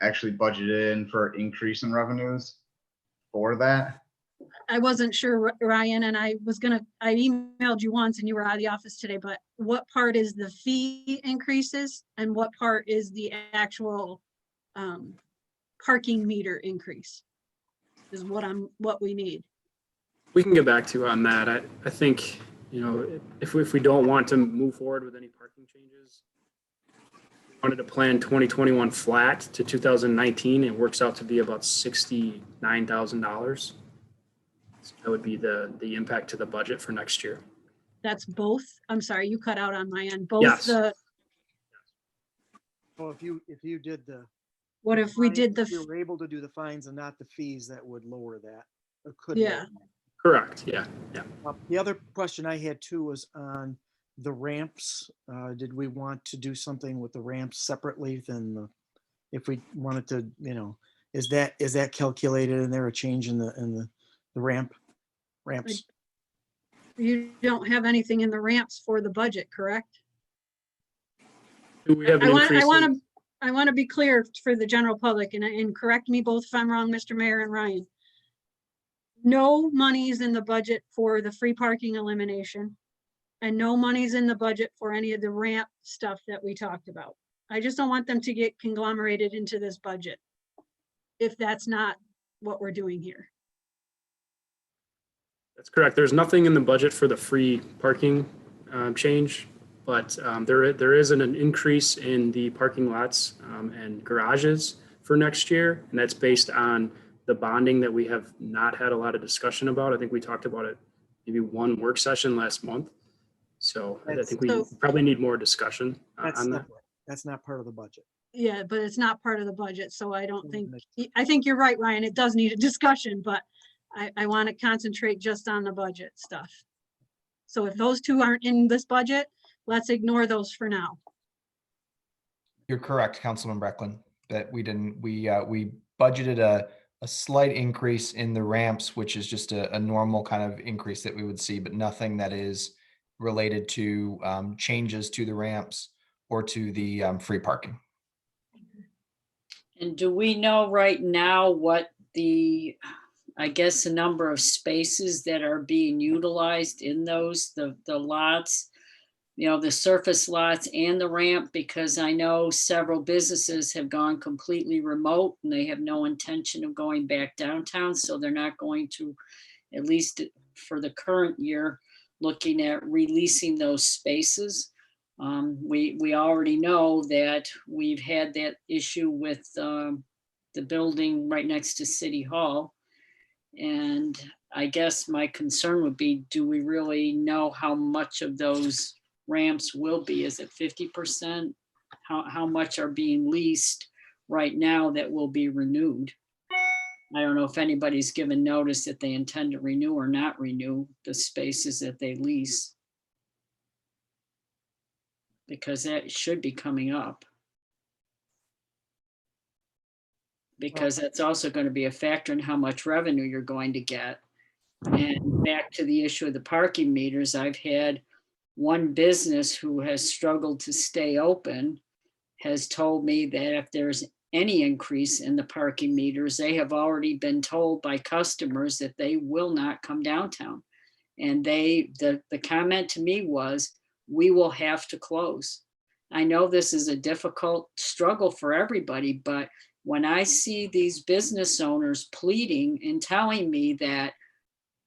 actually budgeted in for increase in revenues for that? I wasn't sure, Ryan, and I emailed you once and you were out of the office today, but what part is the fee increases and what part is the actual parking meter increase is what we need. We can get back to you on that. I think, if we don't want to move forward with any parking changes, we wanted to plan 2021 flat to 2019. It works out to be about $69,000. So that would be the impact to the budget for next year. That's both. I'm sorry, you cut out on my end. Both Yes. Well, if you did the. What if we did if you were able to do the fines and not the fees, that would lower that. Or could. Yeah. lower that. Correct. Yeah. The other question I had too was on the ramps. Did we want to do something with the ramps separately than if we wanted to, is that calculated in there, a change in the ramps? You don't have anything in the ramps for the budget, correct? Do we have an increase? I want to be clear for the general public and correct me both if I'm wrong, Mr. Mayor and Ryan. no monies in the budget for the free parking elimination. And no monies in the budget for any of the ramp stuff that we talked about. I just don't want them to get conglomerated into this budget, if that's not what we're doing here. That's correct. There's nothing in the budget for the free parking change, but there is an increase in the parking lots and garages for next year, and that's based on the bonding that we have not had a lot of discussion about. I think we talked about it maybe one work session last month. So I think we So- probably need more discussion That's on that. that's not part of the budget. Yeah, but it's not part of the budget, so I don't think, I think you're right, Ryan, it does need a discussion, but I want to concentrate just on the budget stuff. So if those two aren't in this budget, let's ignore those for now. You're correct, Councilman Brecklin, that we budgeted a slight increase in the ramps, which is just a normal kind of increase that we would see, but nothing that is related to changes to the ramps or to the free parking. And do we know right now what the, I guess, the number of spaces that are being utilized in those, the lots, you know, the surface lots and the ramp? Because I know several businesses have gone completely remote and they have no intention of going back downtown. So they're not going to, at least for the current year, looking at releasing those spaces. We already know that we've had that issue with the building right next to City Hall. And I guess my concern would be, do we really know how much of those ramps will be? Is it 50%? How much are being leased right now that will be renewed? I don't know if anybody's given notice that they intend to renew or not renew the spaces that they lease, because that should be coming up. Because that's also going to be a factor in how much revenue you're going to get. And back to the issue of the parking meters, I've had one business who has struggled to stay open has told me that if there's any increase in the parking meters, they have already been told by customers that they will not come downtown. And the comment to me was, we will have to close. I know this is a difficult struggle for everybody, but when I see these business owners pleading and telling me that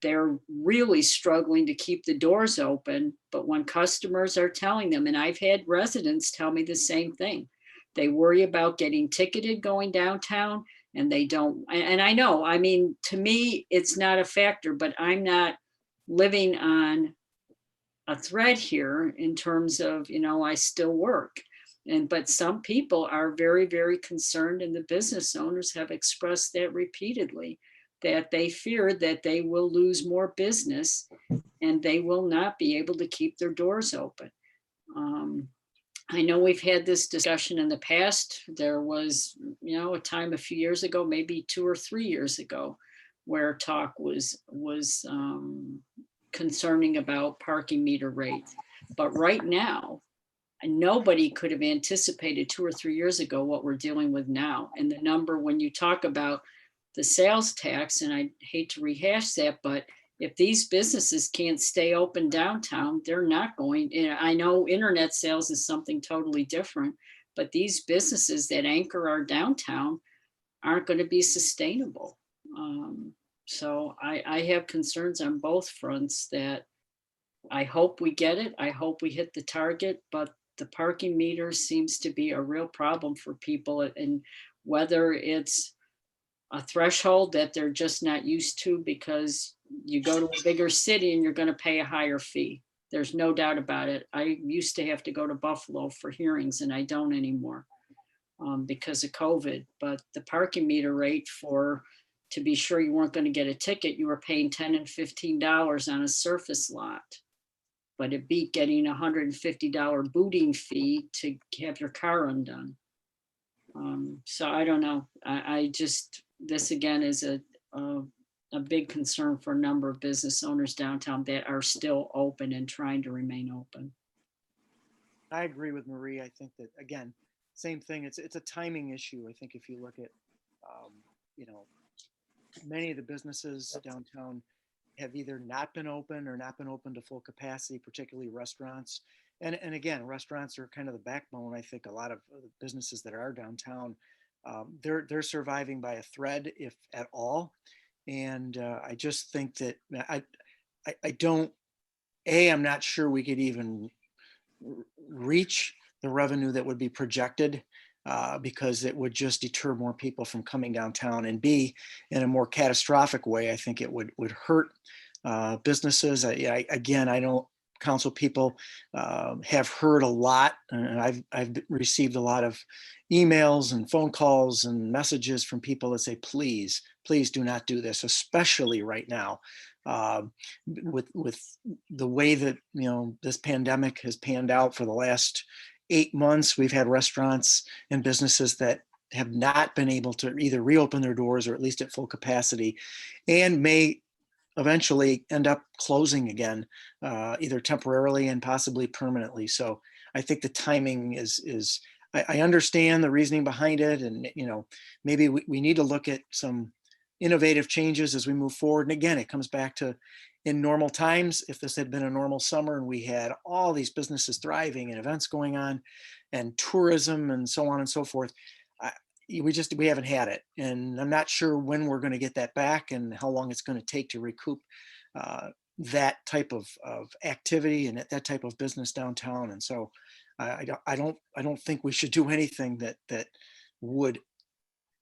they're really struggling to keep the doors open, but when customers are telling them, and I've had residents tell me the same thing, they worry about getting ticketed going downtown and they don't. And I know, I mean, to me, it's not a factor, but I'm not living on a thread here in terms of, you know, I still work. But some people are very, very concerned, and the business owners have expressed that repeatedly, that they fear that they will lose more business and they will not be able to keep their doors open. I know we've had this discussion in the past. There was, you know, a time a few years ago, maybe 2 or 3 years ago, where talk was concerning about parking meter rates. But right now, nobody could have anticipated 2 or 3 years ago what we're dealing with now. And the number, when you talk about the sales tax, and I hate to rehash that, but if these businesses can't stay open downtown, they're not going. I know internet sales is something totally different, but these businesses that anchor our downtown aren't going to be sustainable. So I have concerns on both fronts that I hope we get it. I hope we hit the target, but the parking meter seems to be a real problem for people, and whether it's a threshold that they're just not used to because you go to a bigger city and you're going to pay a higher fee. There's no doubt about it. I used to have to go to Buffalo for hearings and I don't anymore because of COVID. But the parking meter rate to be sure you weren't going to get a ticket, you were paying $10 and $15 on a surface lot. But it beat getting $150 booting fee to have your car undone. So I don't know. I just, this again is a big concern for a number of business owners downtown that are still open and trying to remain open. I agree with Marie. I think that, again, same thing. It's a timing issue. I think if you look at, you know, many of the businesses downtown have either not been open or not been open to full capacity, particularly restaurants. And again, restaurants are kind of the backbone. I think a lot of the businesses that are downtown, they're surviving by a thread, if at all. And I just think that I don't, I'm not sure we could even reach the revenue that would be projected, because it would just deter more people from coming downtown. And B, in a more catastrophic way, I think it would hurt businesses. Again, I don't, council people have heard a lot, and I've received a lot of emails and phone calls and messages from people that say, please do not do this, especially right now. With the way that, you know, this pandemic has panned out for the last 8 months, we've had restaurants and businesses that have not been able to either reopen their doors or at least at full capacity, and may eventually end up closing again, either temporarily and possibly permanently. So I think the timing is I understand the reasoning behind it, and you know, maybe we need to look at some innovative changes as we move forward. And again, it comes back to, in normal times, if this had been a normal summer and we had all these businesses thriving and events going on and tourism and so on and so forth, we haven't had it. And I'm not sure when we're going to get that back and how long it's going to take to recoup that type of activity and that type of business downtown. And so I don't think we should do anything that would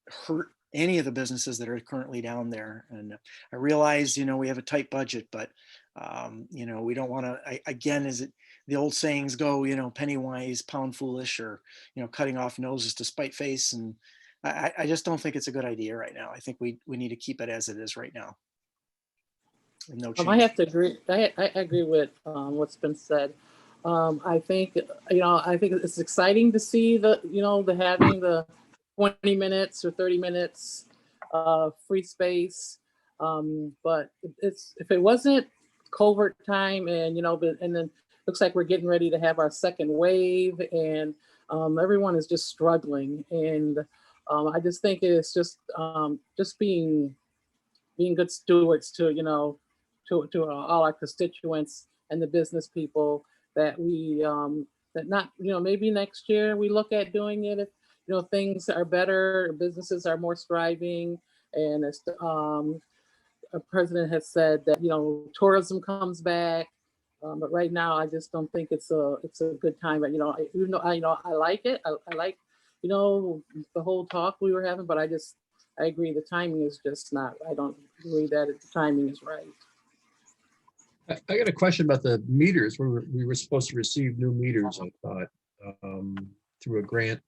hurt any of the businesses that are currently down there. And I realize, you know, we have a tight budget, but you know, we don't want to, again, as the old sayings go, you know, penny wise, pound foolish, or, you know, cutting off noses to spite face. And I just don't think it's a good idea right now. I think we need to keep it as it is right now. And no change. I have to agree. I agree with what's been said. I think, you know, I think it's exciting to see the, you know, the having the 20 minutes or 30 minutes free space. But if it wasn't covert time, and, you know, and then looks like we're getting ready to have our second wave, and everyone is just struggling. And I just think it's just being good stewards to, you know, to all our constituents and the business people, that we that not, you know, maybe next year we look at doing it if, you know, things are better, businesses are more thriving, and as a president has said that, you know, tourism comes back. But right now, I just don't think it's a good time. But, you know, I like it. I like, you know, the whole talk we were having. But I agree, the timing is just not. I don't agree that the timing is right. I got a question about the meters. We were supposed to receive new meters, I thought, through a grant.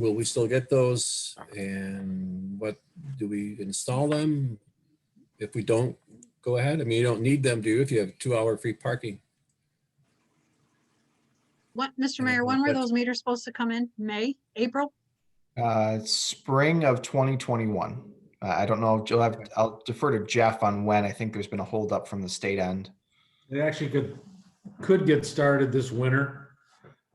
Will we still get those? And what, do we install them? If we don't, go ahead. I mean, you don't need them, do you, if you have 2-hour free parking? What, Mr. Mayor, when were those meters supposed to come in? May, April? Spring of 2021. I don't know. I'll defer to Jeff on when. I think there's been a holdup from the state end. It actually could get started this winter.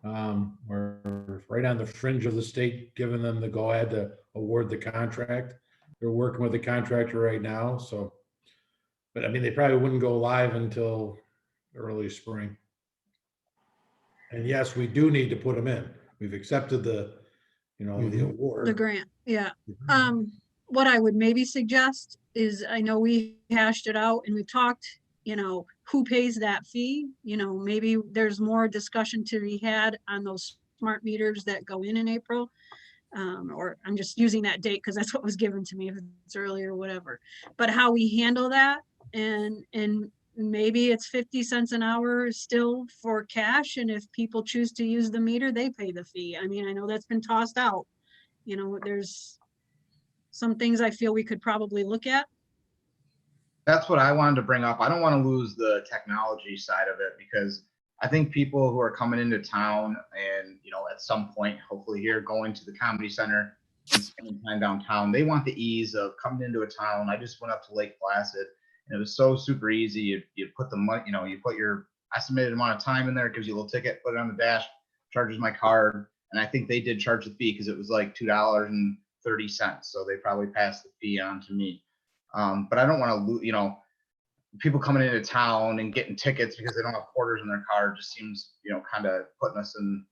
We're right on the fringe of the state giving them the go-ahead to award the contract. They're working with the contractor right now. So, but I mean, they probably wouldn't go live until early spring. And yes, we do need to put them in. We've accepted the, you know, the award. The grant, yeah. What I would maybe suggest is, I know we hashed it out and we talked, you know, who pays that fee? You know, maybe there's more discussion to be had on those smart meters that go in April. Or I'm just using that date because that's what was given to me, if it's early or whatever. But how we handle that, and maybe it's 50 cents an hour still for cash. And if people choose to use the meter, they pay the fee. I mean, I know that's been tossed out. You know, there's some things I feel we could probably look at. That's what I wanted to bring up. I don't want to lose the technology side of it, because I think people who are coming into town and, you know, at some point, hopefully here, going to the comedy center and spending time downtown, they want the ease of coming into a town. I just went up to Lake Placid and it was so super easy. You put the money, you know, you put your estimated amount of time in there, it gives you a little ticket, put it on the dash, charges my card. And I think they did charge the fee because it was like $2 and 30 cents. So they probably pass the fee on to me. But I don't want to lose, people coming into town and getting tickets because they don't have quarters in their car. Just seems, kind of putting us in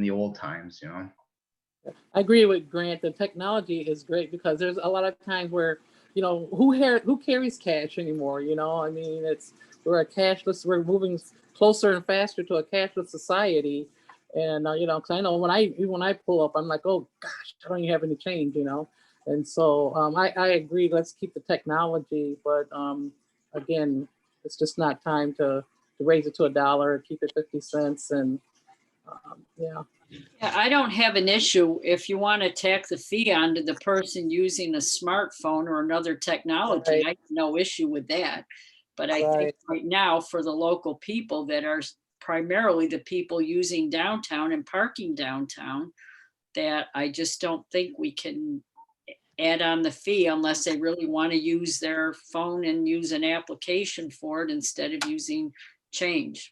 the old times, I agree with Grant. The technology is great because there's a lot of times where, who carries cash anymore? I mean, we're moving closer and faster to a cashless society. And, because I know when I pull up, I'm like, oh gosh, I don't even have any change, And so I agree, let's keep the technology, but again, it's just not time to raise it to $1, keep it 50 cents and yeah. Yeah, I don't have an issue if you want to tack the fee onto the person using a smartphone or another technology. Right. I have no issue with that. But I Right. think right now for the local people that are primarily the people using downtown and parking downtown, that I just don't think we can add on the fee unless they really want to use their phone and use an application for it instead of using change.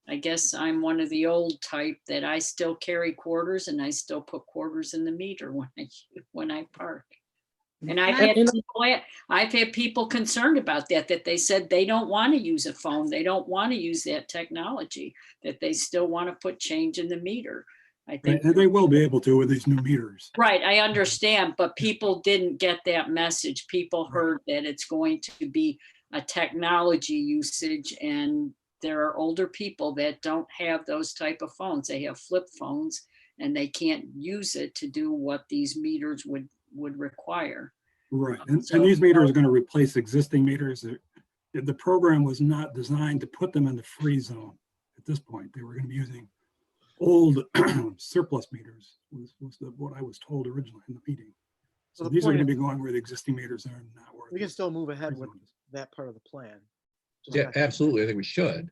I guess I'm one of the old type that I still carry quarters and I still put quarters in the meter when I park. And I've had people concerned about that they said they don't want to use a phone. They don't want to use that technology, that they still want to put change in the meter. I think And they will be able to with these new meters. right. I understand, but people didn't get that message. People heard that it's going to be a technology usage, and there are older people that don't have those type of phones. They have flip phones and they can't use it to do what these meters would require. Right. And So- these meters are going to replace existing meters. The program was not designed to put them in the free zone at this point. They were going to be using old surplus meters was what I was told originally in the meeting. So So the these are point going to is- be going where the existing meters are not where. We can these still move ahead free with zones. that part of the plan. Just Yeah, not- absolutely. I think we should.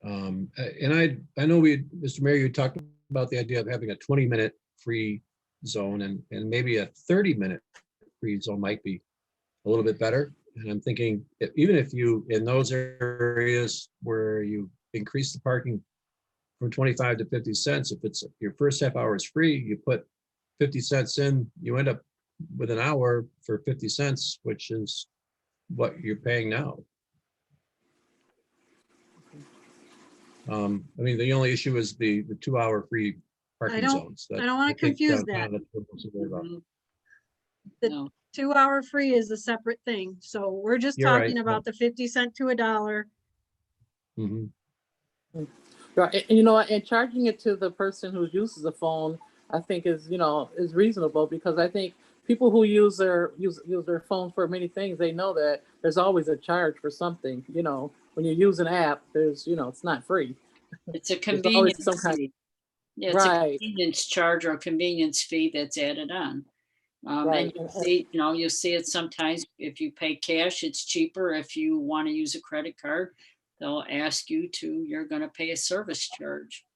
And I know Mr. Mayor, you talked about the idea of having a 20-minute free zone and maybe a 30-minute free zone might be a little bit better. And I'm thinking even if you, in those areas where you increase the parking from 25 to 50 cents, if it's your first half hour is free, you put 50 cents in, you end up with an hour for 50 cents, which is what you're paying now. I mean, the only issue is the 2-hour free parking don't- zones. I don't wanna I think confuse downtown, that. that's what most people worry about. The No. 2-hour free is a separate thing. So we're just You're right, talking about the 50 cent to $1. Mhm. Right, and charging it to the person who uses the phone, I think is reasonable, because I think people who use their phone for many things, they know that there's always a charge for something. When you use an app, there's it's not free. It's a There's always convenience some kind- fee. Yeah, it's a Right. convenience charge or a convenience fee that's added on. Right. And you'll see it sometimes if you pay cash, it's cheaper. If you want to use a credit card, they'll ask you're going to pay a service charge.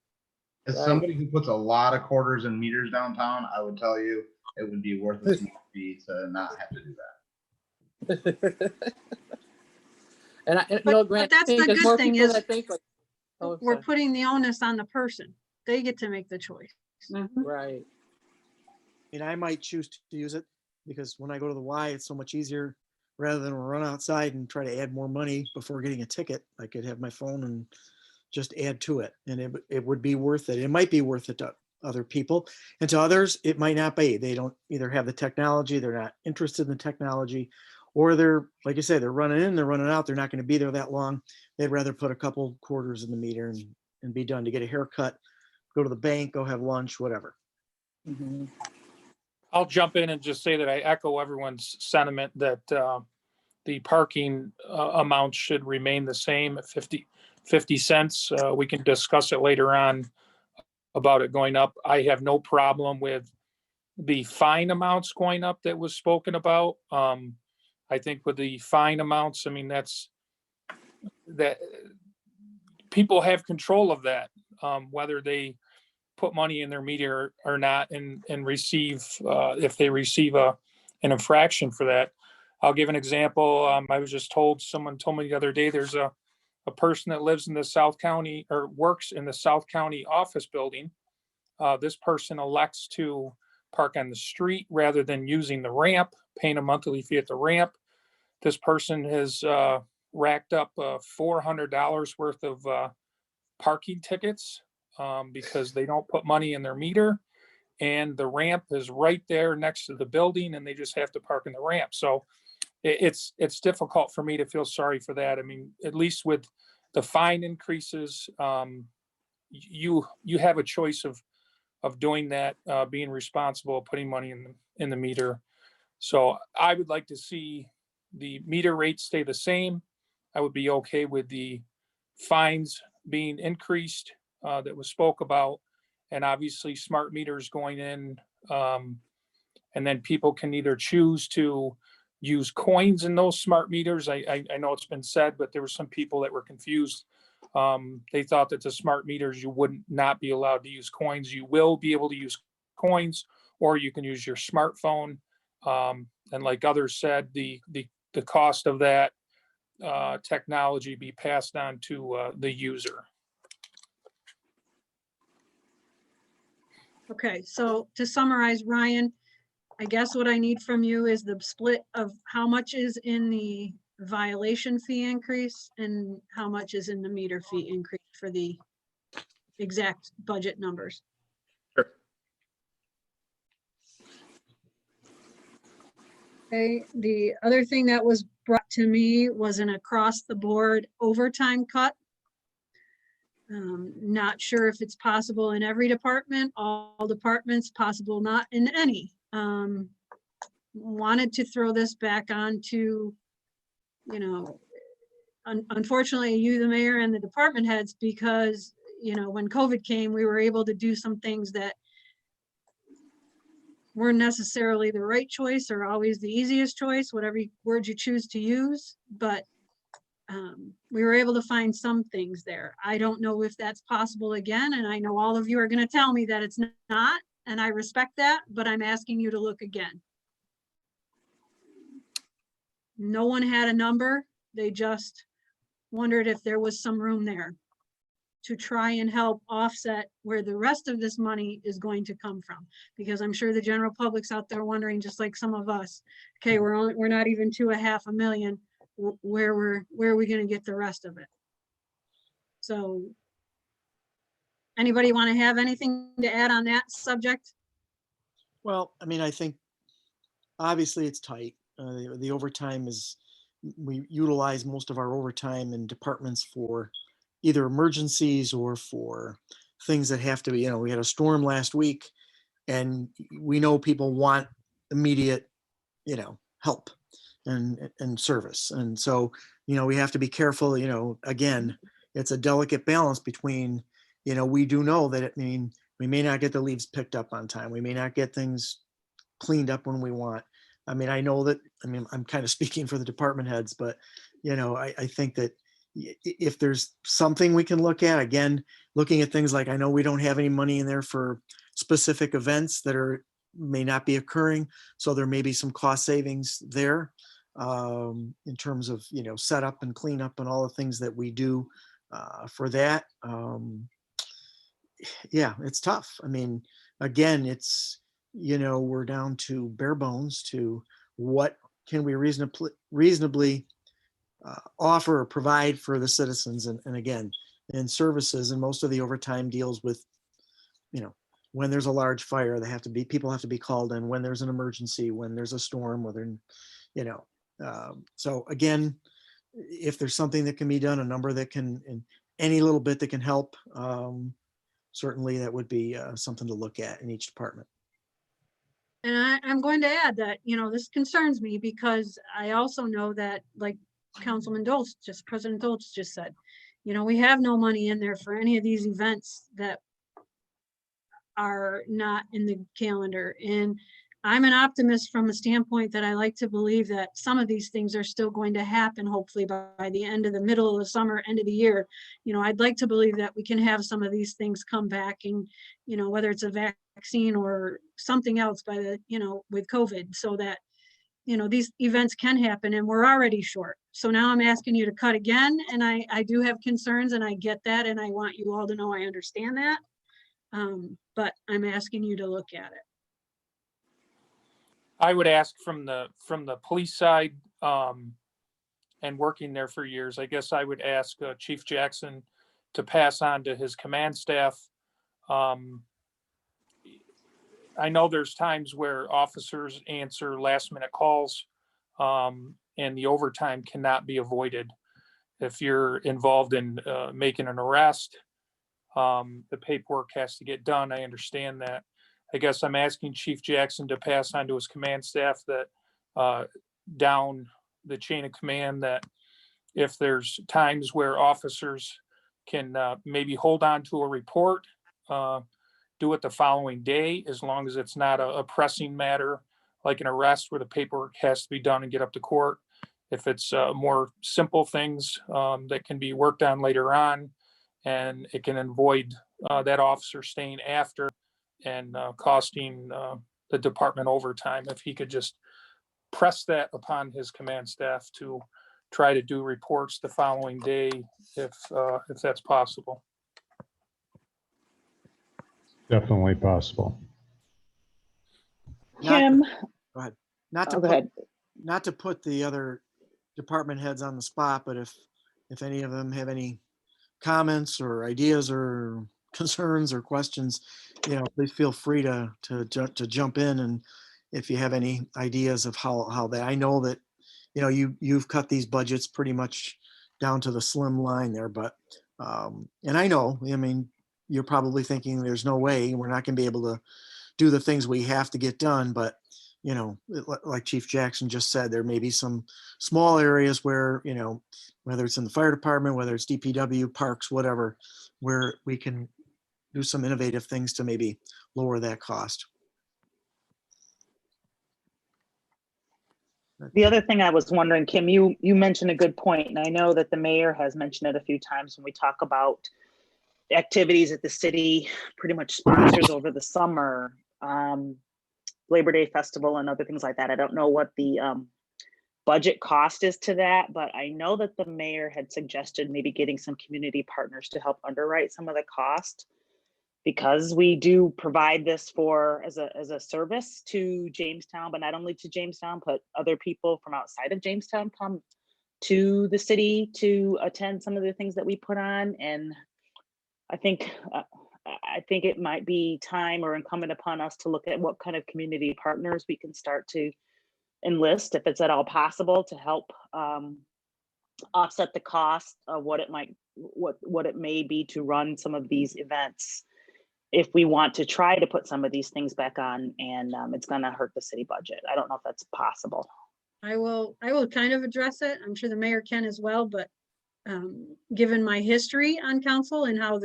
As Right. somebody who puts a lot of quarters and meters downtown, I would tell you it would be worth a small fee to not have to do that. Grant, that's I think the there's good more thing people is that think like, oh, We're sorry. putting the onus on the person. They get to make the choice. Right. And I might choose to use it because when I go to the Y, it's so much easier. Rather than run outside and try to add more money before getting a ticket, I could have my phone and just add to it. And it would be worth it. It might be worth it to other people. And to others, it might not be. They don't either have the technology, they're not interested in the technology, or they're, like you say, they're running in, they're running out, they're not going to be there that long. They'd rather put a couple quarters in the meter and be done, to get a haircut, go to the bank, go have lunch, whatever. Mhm. I'll jump in and just say that I echo everyone's sentiment that the parking amount should remain the same at 50 cents. We can discuss it later on about it going up. I have no problem with the fine amounts going up that was spoken about. I think with the fine amounts, I mean, that people have control of that, whether they put money in their meter or not, and receive, if they receive an infraction for that. I'll give an example. I was just told, someone told me the other day, there's a person that lives in the South County or works in the South County office building. This person elects to park on the street rather than using the ramp, paying a monthly fee at the ramp. This person has racked up $400 worth of parking tickets because they don't put money in their meter, and the ramp is right there next to the building, and they just have to park in the ramp. So it's difficult for me to feel sorry for that. I mean, at least with the fine increases, you have a choice of doing that, being responsible, putting money in the meter. So I would like to see the meter rates stay the same. I would be okay with the fines being increased that was spoke about, and obviously smart meters going in, and then people can either choose to use coins in those smart meters. I know it's been said, but there were some people that were confused. They thought that the smart meters, you would not be allowed to use coins. You will be able to use coins, or you can use your smartphone. And like others said, the cost of that technology be passed on to the user. Okay, so to summarize, Ryan, I guess what I need from you is the split of how much is in the violation fee increase and how much is in the meter fee increase for the exact budget numbers. Sure. Okay, the other thing that was brought to me was an across the board overtime cut. Not sure if it's possible in every department, all departments, possible not in any. Wanted to throw this back onto, you know, unfortunately you, the mayor, and the department heads, because, you know, when COVID came, we were able to do some things that weren't necessarily the right choice or always the easiest choice, whatever word you choose to use, but we were able to find some things there. I don't know if that's possible again, and I know all of you are going to tell me that it's not, and I respect that, but I'm asking you to look again. No one had a number. They just wondered if there was some room there to try and help offset where the rest of this money is going to come from. Because I'm sure the general public's out there wondering, just like some of us, okay, we're not even to a $500,000. Where are we going to get the rest of it? So anybody want to have anything to add on that subject? Well, I mean, I think obviously it's tight. The overtime is, we utilize most of our overtime in departments for either emergencies or for things that have to be, you know, we had a storm last week and we know people want immediate, you know, help and service. And so, you know, we have to be careful, you know, again, it's a delicate balance between, you know, we do know that we may not get the leaves picked up on time. We may not get things cleaned up when we want. I mean, I know that, I mean, I'm kind of speaking for the department heads, but, you know, I think that if there's something we can look at, again, looking at things like, I know we don't have any money in there for specific events that may not be occurring. So there may be some cost savings there in terms of, you know, setup and cleanup and all the things that we do for that. Yeah, it's tough. I mean, again, it's, you know, we're down to bare bones to what can we reasonably offer or provide for the citizens. And again, in services, and most of the overtime deals with, you know, when there's a large fire, people have to be called in, when there's an emergency, when there's a storm, whether, you know, so again, if there's something that can be done, a number that can, and any little bit that can help, certainly that would be something to look at in each department. And I'm going to add that, you know, this concerns me because I also know that, like President Dolce just said, you know, we have no money in there for any of these events that are not in the calendar. And I'm an optimist from a standpoint that I like to believe that some of these things are still going to happen, hopefully by the end of the middle of the summer, end of the year. You know, I'd like to believe that we can have some of these things come back, and, you know, whether it's a vaccine or something else by the, you know, with COVID, so that, you know, these events can happen, and we're already short. So now I'm asking you to cut again. And I do have concerns, and I get that. And I want you all to know I understand that. But I'm asking you to look at it. I would ask from the police side, and working there for years, I guess I would ask Chief Jackson to pass on to his command staff. I know there's times where officers answer last minute calls, and the overtime cannot be avoided. If you're involved in making an arrest, the paperwork has to get done. I understand that. I guess I'm asking Chief Jackson to pass on to his command staff that down the chain of command, that if there's times where officers can maybe hold on to a report, do it the following day, as long as it's not a pressing matter like an arrest where the paperwork has to be done and get up to court. If it's more simple things that can be worked on later on, and it can avoid that officer staying after and costing the department overtime, if he could just press that upon his command staff to try to do reports the following day, if that's possible. Definitely possible. Kim, Go ahead. Not to go put, ahead. not to put the other department heads on the spot, but if any of them have any comments or ideas or concerns or questions, please feel free to jump in. And if you have any ideas of how that, I know that, you've cut these budgets pretty much down to the slim line there, but, and I know, you're probably thinking there's no way we're not going to be able to do the things we have to get done. But, like Chief Jackson just said, there may be some small areas where, whether it's in the fire department, whether it's DPW, parks, whatever, where we can do some innovative things to maybe lower that cost. The other thing I was wondering, Kim, you mentioned a good point, and I know that the mayor has mentioned it a few times when we talk about activities that the city pretty much sponsors over the summer, Labor Day Festival and other things like that. I don't know what the budget cost is to that, but I know that the mayor had suggested maybe getting some community partners to help underwrite some of the cost, because we do provide this as a service to Jamestown, but not only to Jamestown, but other people from outside of Jamestown come to the city to attend some of the things that we put on. And I think it might be time or incumbent upon us to look at what kind of community partners we can start to enlist, if it's at all possible, to help offset the cost of what it may be to run some of these events, if we want to try to put some of these things back on, and it's going to hurt the city budget. I don't know if that's possible. I will kind of address it. I'm sure the mayor can as well, but given my history on council and how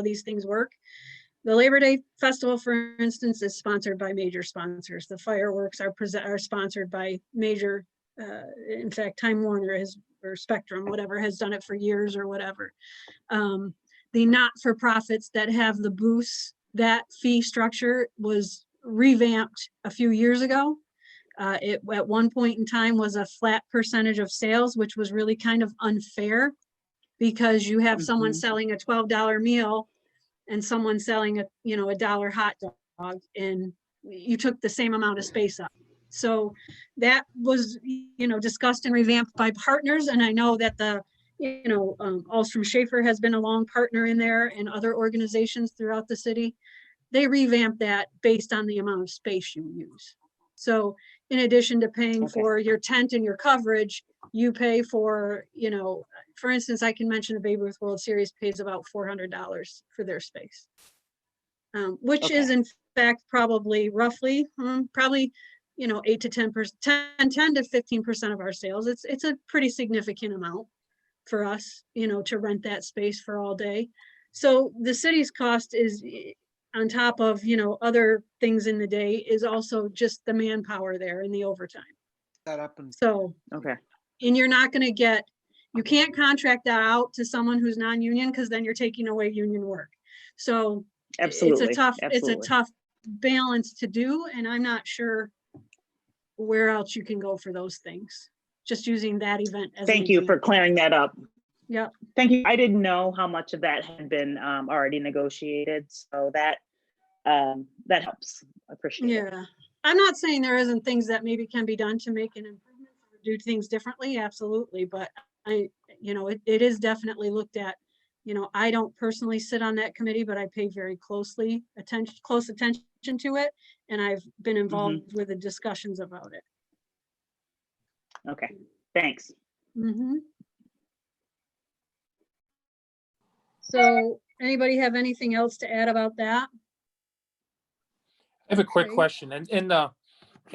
these things work, the Labor Day Festival, for instance, is sponsored by major sponsors. The fireworks are sponsored by major, in fact, Time Warner or Spectrum, whatever, has done it for years or whatever. The not-for-profits that have the booths, that fee structure was revamped a few years ago. It at one point in time was a flat percentage of sales, which was really kind of unfair, because you have someone selling a $12 meal and someone selling a $1 hot dog, and you took the same amount of space up. So that was discussed and revamped by partners, and I know that the Alstrom Schaefer has been a long partner in there, and other organizations throughout the city. They revamped that based on the amount of space you use. So in addition to paying for your tent and your coverage, you pay for, for instance, I can mention the Babe Ruth World Series pays about $400 for their space, which is in fact probably roughly 8 to 10%, 10 to 15% of our sales. It's a pretty significant amount for us, to rent that space for all day. So the city's cost is, on top of, other things in the day, is also just the manpower there and the overtime. So, and you're not going to you can't contract that out to someone who's non-union, because then you're taking away union work. So absolutely, it's a tough balance to do. And I'm not sure where else you can go for those things. Just using that event as Thank you for clearing that up. Yeah. Thank you. I didn't know how much of that had been already negotiated. So that helps. I appreciate it. I'm not saying there isn't things that maybe can be done to make an improvement or do things differently, absolutely, but it is definitely looked at. I don't personally sit on that committee, but I pay very close attention to it, and I've been involved with the discussions about it. Okay, thanks. So anybody have anything else to add about that? I have a quick Okay. question. And in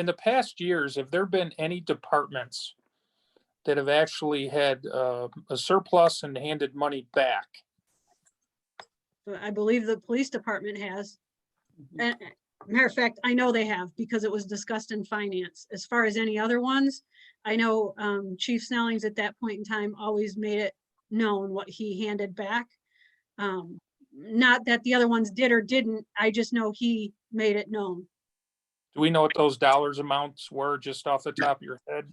the past years, have there been any departments that have actually had a surplus and handed money back? I believe the police department has. And matter of fact, I know they have because it was discussed in finance. As far as any other ones, I know Chief Snelling's at that point in time always made it known what he handed back. Not that the other ones did or didn't. I just know he made it known. Do we know what those dollars amounts were just off the top of your head?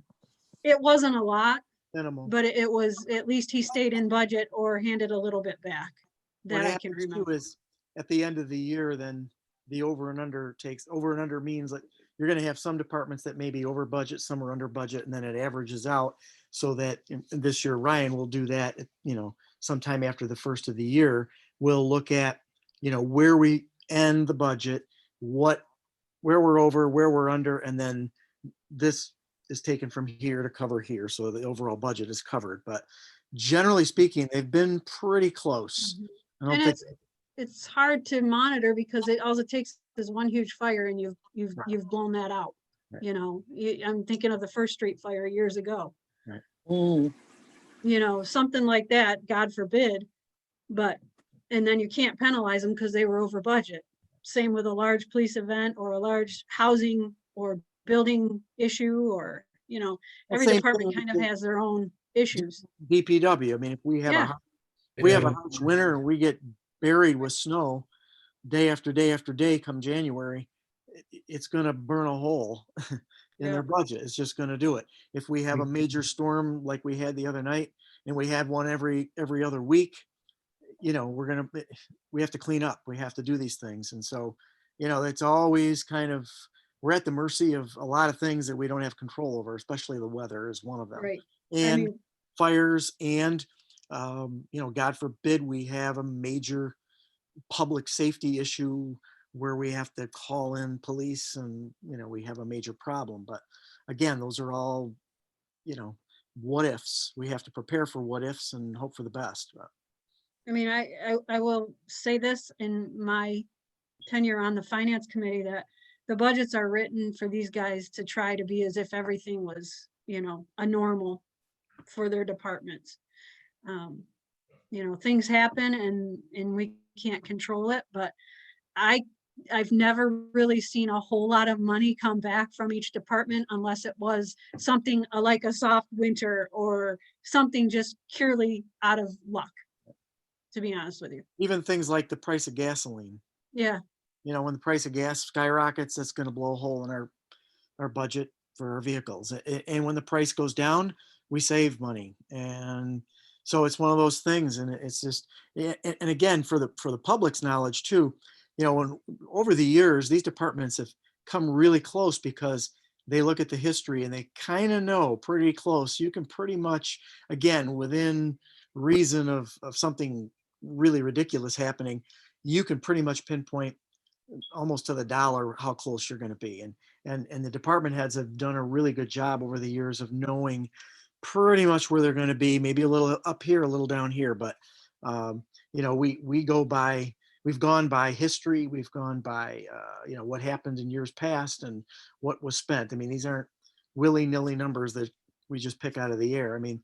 It wasn't a lot, Minimal. but it was, at least he stayed in budget or handed a little bit back. What That I can happens too remember. is at the end of the year, then the over and under means like you're going to have some departments that may be over budget, some are under budget, and then it averages out so that this year Ryan will do that, sometime after the first of the year. We'll look at, where we end the budget, where we're over, where we're under, and then this is taken from here to cover here. So the overall budget is covered. But generally speaking, they've been pretty close. I don't And think it's hard to monitor because all it takes is one huge fire and you've blown that out. Right. I'm thinking of the First Street fire years ago. Right. Something like that, God forbid, and then you can't penalize them because they were over budget. Same with a large police event or a large housing or building issue, or, every same department thing kind of with has their own issues. DPW. I mean, if we have Yeah. a harsh winter and we get buried with snow day after day after day come January, it's going to burn a hole in their budget. It's just going to do it. If we have a major storm like we had the other night and we had one every other week, we have to clean up. We have to do these things. And so, it's always kind of, we're at the mercy of a lot of things that we don't have control over, especially the weather is one of them. Right. And I mean, fires and, God forbid we have a major public safety issue where we have to call in police and, we have a major problem. But again, those are all, what ifs. We have to prepare for what ifs and hope for the best. But I mean, I will say this in my tenure on the finance committee, that the budgets are written for these guys to try to be as if everything was, a normal for their departments. Things happen and we can't control it, but I've never really seen a whole lot of money come back from each department unless it was something like a soft winter or something just purely out of luck, to be honest with you. even things like the price of gasoline, Yeah. when the price of gas skyrockets, that's going to blow a hole in our budget for our vehicles. And when the price goes down, we save money. And so it's one of those things. And it's just, and again, for the public's knowledge too, when over the years, these departments have come really close because they look at the history and they kind of know pretty close. You can pretty much, again, within reason of something really ridiculous happening, you can pretty much pinpoint almost to the dollar how close you're going to be. And the department heads have done a really good job over the years of knowing pretty much where they're going to be, maybe a little up here, a little down here. But, we've gone by history. We've gone by, what happened in years past and what was spent. I mean, these aren't willy-nilly numbers that we just pick out of the air. I mean,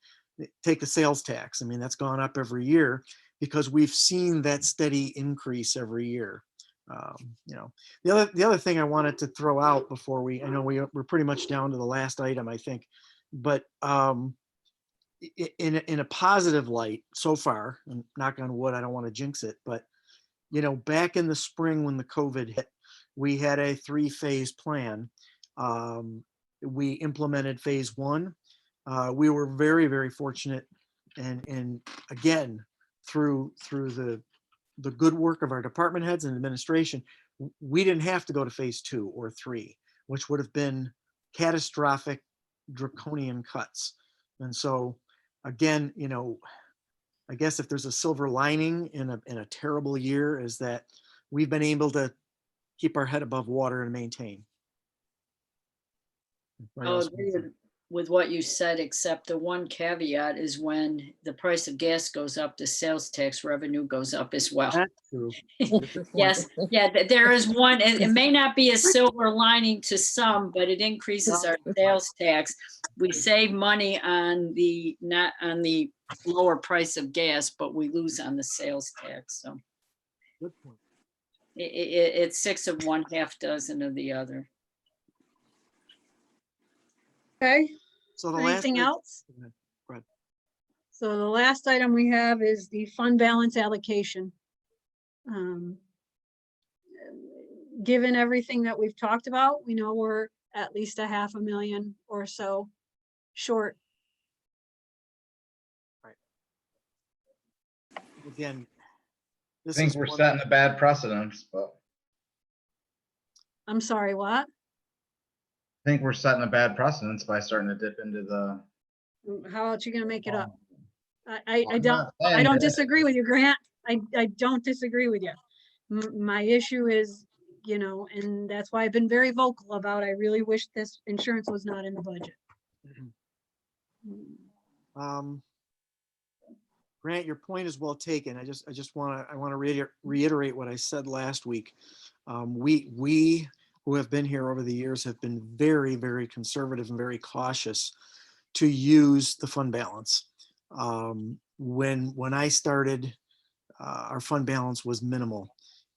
take the sales tax. I mean, that's gone up every year because we've seen that steady increase every year. The other thing I wanted to throw out before I know we're pretty much down to the last item, I think, but in a positive light so far, and knock on wood, I don't want to jinx it, but back in the spring when the COVID hit, we had a 3-phase plan. We implemented phase 1. We were very, very fortunate, and again, through the good work of our department heads and administration, we didn't have to go to phase 2 or 3. which would have been catastrophic draconian cuts. And so again, I guess if there's a silver lining in a terrible year is that we've been able to keep our head above water and maintain. Anybody I'll else? agree with what you said, except the one caveat is when the price of gas goes up, the sales tax revenue goes up as well. That's true. Yes, yeah, there is one, it may not be a silver lining to some, but it increases our sales tax. We save money on not on the lower price of gas, but we lose on the sales tax, so. Good point. It's 6 of one, half dozen of the other. Okay, So the anything last. else? Go ahead. So the last item we have is the fund balance allocation. Given everything that we've talked about, we know we're at least $500,000 or so short. Again, I this think is we're one- setting a bad precedence, but I'm sorry, what? I think we're setting a bad precedence by starting to dip into the. How else you gonna make it up? I I'm don't, not saying I don't that. disagree with you, Grant. I don't disagree with you. My issue is, and that's why I've been very vocal about, I really wish this insurance was not in the budget. Grant, your point is well taken. I just want to reiterate what I said last week. We who have been here over the years have been very, very conservative and very cautious to use the fund balance. When I started, our fund balance was minimal.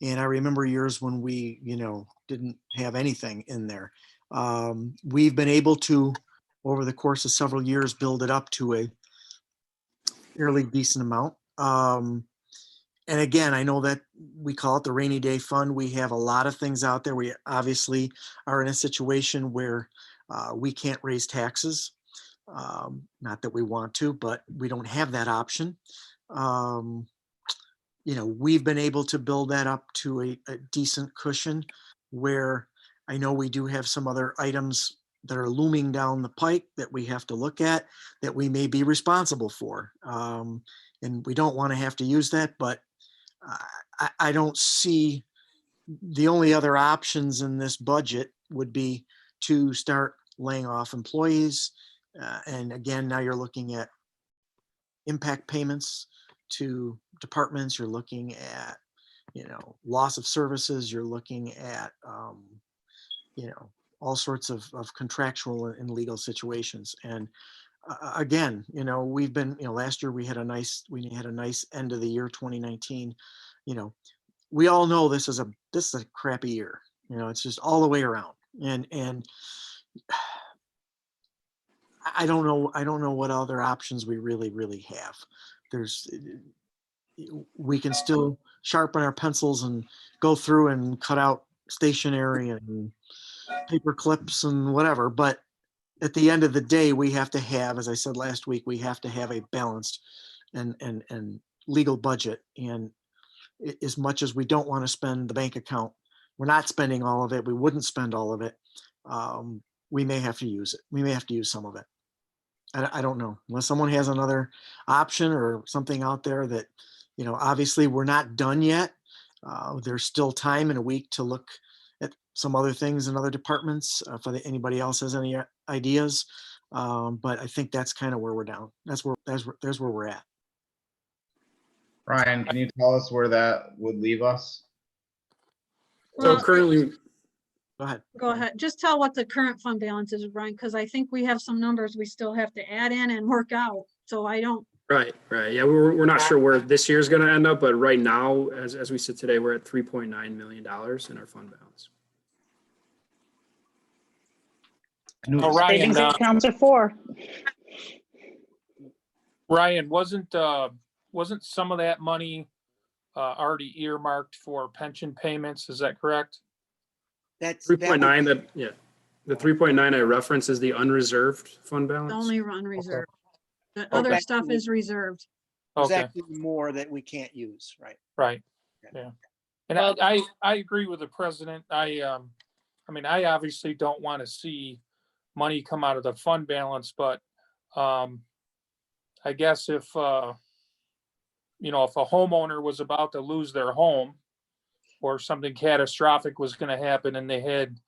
And I remember years when we, didn't have anything in there. We've been able to, over the course of several years, build it up to a fairly decent amount. And again, I know that we call it the rainy day fund. We have a lot of things out there. We obviously are in a situation where we can't raise taxes. Not that we want to, but we don't have that option. We've been able to build that up to a decent cushion where I know we do have some other items that are looming down the pike that we have to look at that we may be responsible for. And we don't want to have to use that, but I don't see the only other options in this budget would be to start laying off employees. And again, now you're looking at impact payments to departments. You're looking at, loss of services. You're looking at, all sorts of contractual and legal situations. And again, we've been, last year we had a nice end of the year, 2019. We all know this is a crappy year. It's just all the way around. And I don't know what other options we really have. We can still sharpen our pencils and go through and cut out stationery and paper clips and whatever. But at the end of the day, we have to have, as I said last week, we have to have a balanced and legal budget. And as much as we don't want to spend the bank account, we're not spending all of it. We wouldn't spend all of it. We may have to use it. We may have to use some of it. I don't know, unless someone has another option or something out there that, obviously we're not done yet. There's still time in a week to look at some other things in other departments. If anybody else has any ideas, but I think that's kind of where we're down. That's where we're at. Ryan, can you tell us where that would leave us? So Well, currently, Go ahead. Go ahead. Just tell what the current fund balance is, Brian, because I think we have some numbers we still have to add in and work out. So I don't. right. Yeah, we're not sure where this year is going to end up, but right now, as we sit today, we're at $3.9 million in our fund balance. Ryan, Savings accounts are for. Ryan, wasn't some of that money already earmarked for pension payments? Is that correct? That's 3.9 the 3.9 I reference is the unreserved fund balance. Only unreserved. The other Okay. stuff is reserved. There's Okay, actually more that we can't use, right? right, yeah. And I agree with the president. I I mean, I obviously don't want to see money come out of the fund balance, but I guess if, you know, if a homeowner was about to lose their home or something catastrophic was going to happen and they had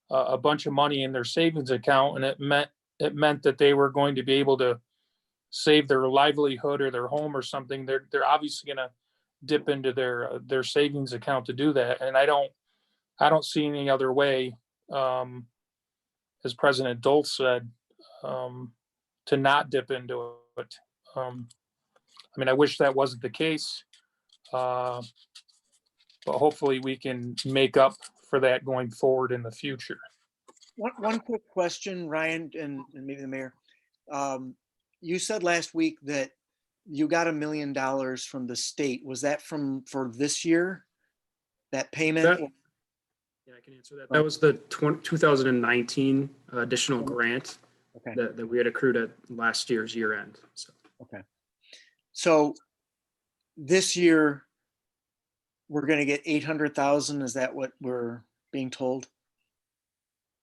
a bunch of money in their savings account and it meant that they were going to be able to save their livelihood or their home or something, they're obviously going to dip into their savings account to do that. And I don't see any other way, as President Dole said, to not dip into it. I mean, I wish that wasn't the case, but hopefully we can make up for that going forward in the future. One quick question, Ryan, and maybe the mayor. You said last week that you got $1 million from the state. Was that for this year? That payment? Yeah, I can answer that. That was the 2019 additional grant Okay. that we had accrued at last year's year end. So. Okay. So this year, we're going to get 800,000. Is that what we're being told?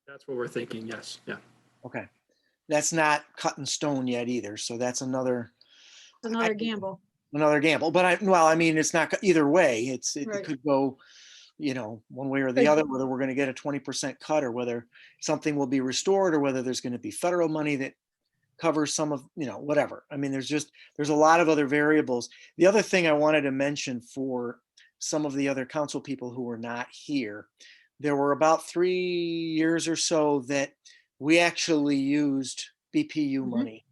That's what we're thinking. Yes. Yeah. Okay. That's not cut in stone yet either. So that's another gamble. Another gamble. But I mean, it's not either way. It Right. could go, one way or the other, whether we're going to get a 20% cut or whether something will be restored or whether there's going to be federal money that covers some of, whatever. I mean, there's a lot of other variables. The other thing I wanted to mention for some of the other council people who were not here, there were about 3 years or so that we actually used BPU money,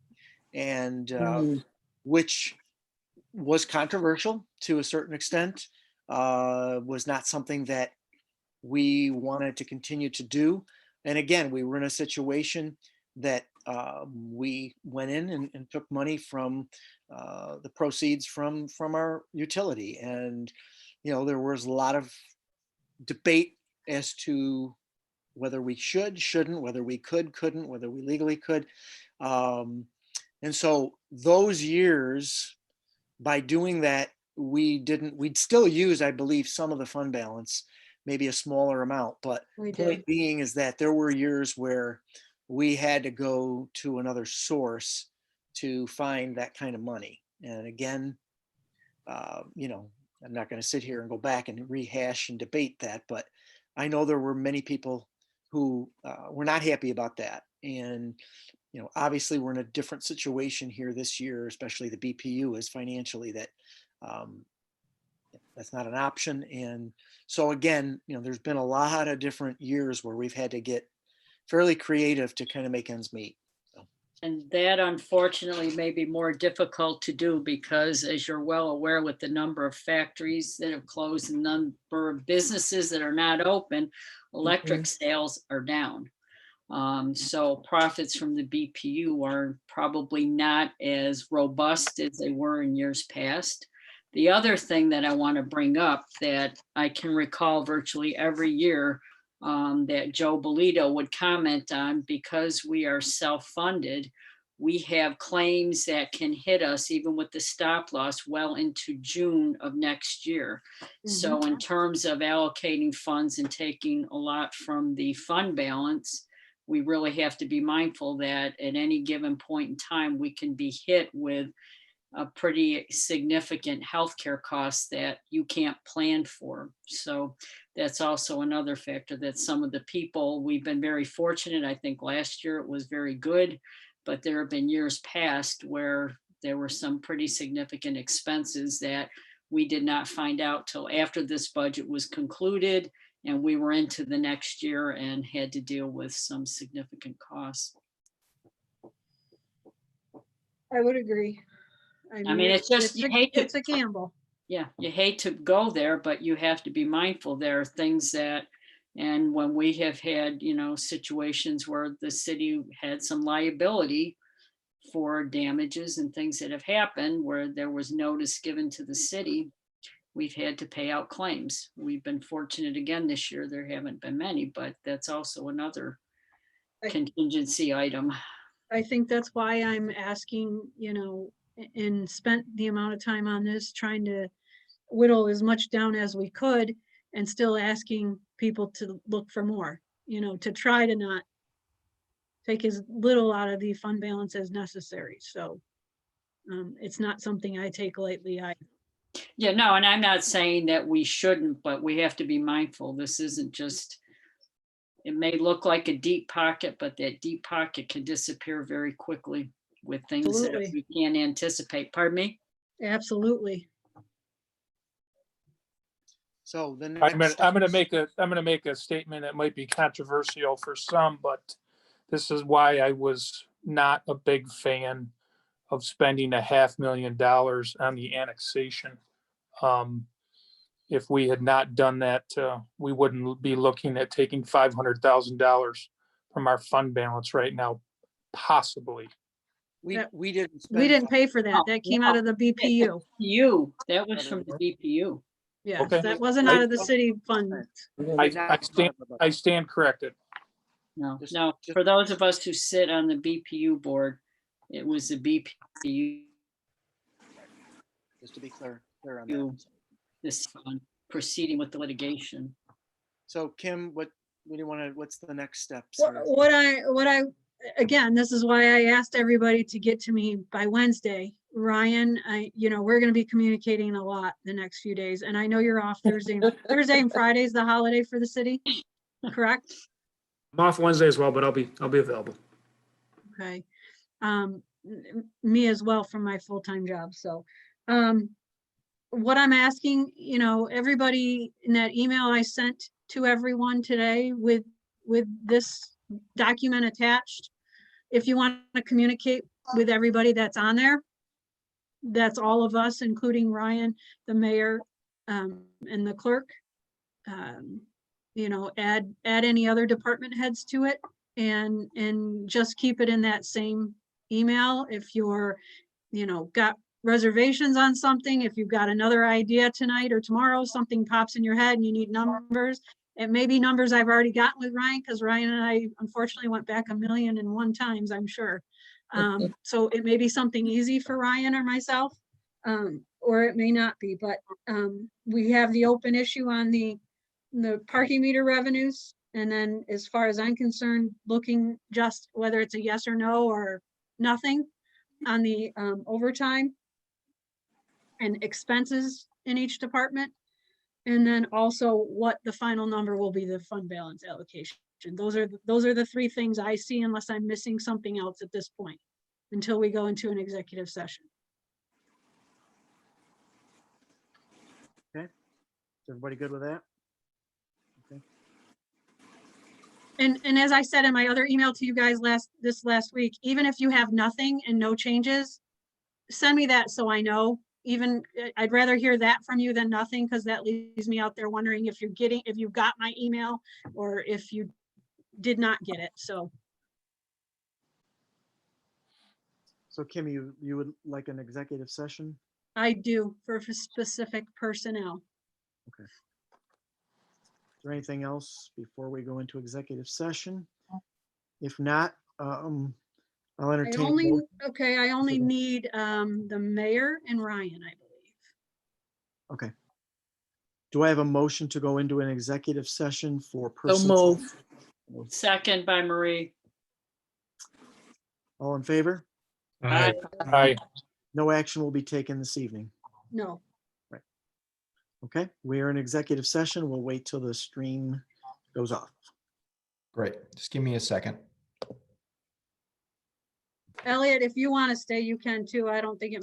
and which was controversial to a certain extent, was not something that we wanted to continue to do. And again, we were in a situation that we went in and took money from the proceeds from our utility. And, there was a lot of debate as to whether we shouldn't, whether we couldn't, whether we legally could. And so those years, by doing that, we'd still use, I believe, some of the fund balance, maybe a smaller amount. But point being is that there were years where we had to go to another source to find that kind of money. And again, I'm not going to sit here and go back and rehash and debate that, but I know there were many people who were not happy about that. And, obviously we're in a different situation here this year, especially the BPU is financially that that's not an option. And so again, there's been a lot of different years where we've had to get fairly creative to kind of make ends meet. And that unfortunately may be more difficult to do because, as you're well aware, with the number of factories that have closed and number of businesses that are not open, electric sales are down. So profits from the BPU are probably not as robust as they were in years past. The other thing that I want to bring up that I can recall virtually every year that Joe Bolito would comment on, because we are self-funded, we have claims that can hit us even with the stop loss well into June of next year. So in terms of allocating funds and taking a lot from the fund balance, we really have to be mindful that at any given point in time, we can be hit with a pretty significant healthcare costs that you can't plan for. So that's also another factor that some of the people, we've been very fortunate. I think last year it was very good, but there have been years past where there were some pretty significant expenses that we did not find out till after this budget was concluded and we were into the next year and had to deal with some significant costs. I would agree. I mean, it's just, you hate to, it's a gamble. Yeah, you hate to go there, but you have to be mindful. There are things that, and when we have had, situations where the city had some liability for damages and things that have happened where there was notice given to the city, we've had to pay out claims. We've been fortunate again this year. There haven't been many, but that's also another contingency item. I think that's why I'm asking, and spent the amount of time on this trying to whittle as much down as we could and still asking people to look for more. to try to not take as little out of the fund balance as necessary. So it's not something I take lightly. Yeah, no, and I'm not saying that we shouldn't, but we have to be mindful. This isn't just, it may look like a deep pocket, but that deep pocket can disappear very quickly with things that Absolutely. we can't anticipate. Pardon me? Absolutely. So the I'm next. gonna make a statement that might be controversial for some, but this is why I was not a big fan of spending $500,000 on the annexation. If we had not done that, we wouldn't be looking at taking $500,000 from our fund balance right now, possibly. We didn't. We spend didn't pay for that. That came out of the BPU. That was from the BPU. Yes, Okay. that wasn't out of the city fund. I stand corrected. No, Just- no, just- for those of us who sit on the BPU board, it was the BPU, Just to be clear on that. this one, proceeding with the litigation. So Kim, what do you want to, what's the next steps? What I, again, this is why I asked everybody to get to me by Wednesday. Ryan, we're going to be communicating a lot the next few days, and I know you're off Thursday and Friday is the holiday for the city, correct? I'm off Wednesday as well, but I'll be available. Okay. Me as well from my full-time job. So, what I'm asking, everybody in that email I sent to everyone today with this document attached, if you want to communicate with everybody that's on there, that's all of us, including Ryan, the mayor, and the clerk. Add any other department heads to it and just keep it in that same email. If you're, got reservations on something, if you've got another idea tonight or tomorrow, something pops in your head and you need numbers, it may be numbers I've already gotten with Ryan, because Ryan and I unfortunately went back 1,000,001 times, I'm sure. So it may be something easy for Ryan or myself, or it may not be, but we have the open issue on the parking meter revenues. And then as far as I'm concerned, looking just whether it's a yes or no or nothing on the overtime and expenses in each department. And then also what the final number will be, the fund balance allocation. Those are the three things I see, unless I'm missing something else at this point, until we go into an executive session. Okay. Is everybody good with that? Okay. And as I said in my other email to you guys last week, even if you have nothing and no changes, send me that so I know. Even I'd rather hear that from you than nothing, because that leaves me out there wondering if you got my email or if you did not get it. So Kim, you would like an executive session? I do, for specific personnel. Okay. Is there anything else before we go into executive session? If not, I'll entertain. I only need the mayor and Ryan, I believe. Okay. Do I have a motion to go into an executive session for So personnel? move. Second by Marie. All in favor? Aye. Aye. No action will be taken this evening. No. Okay, we are in executive session. We'll wait till the stream goes off. Great. Just give me a second. Elliot, if you want to stay, you can too. I don't think it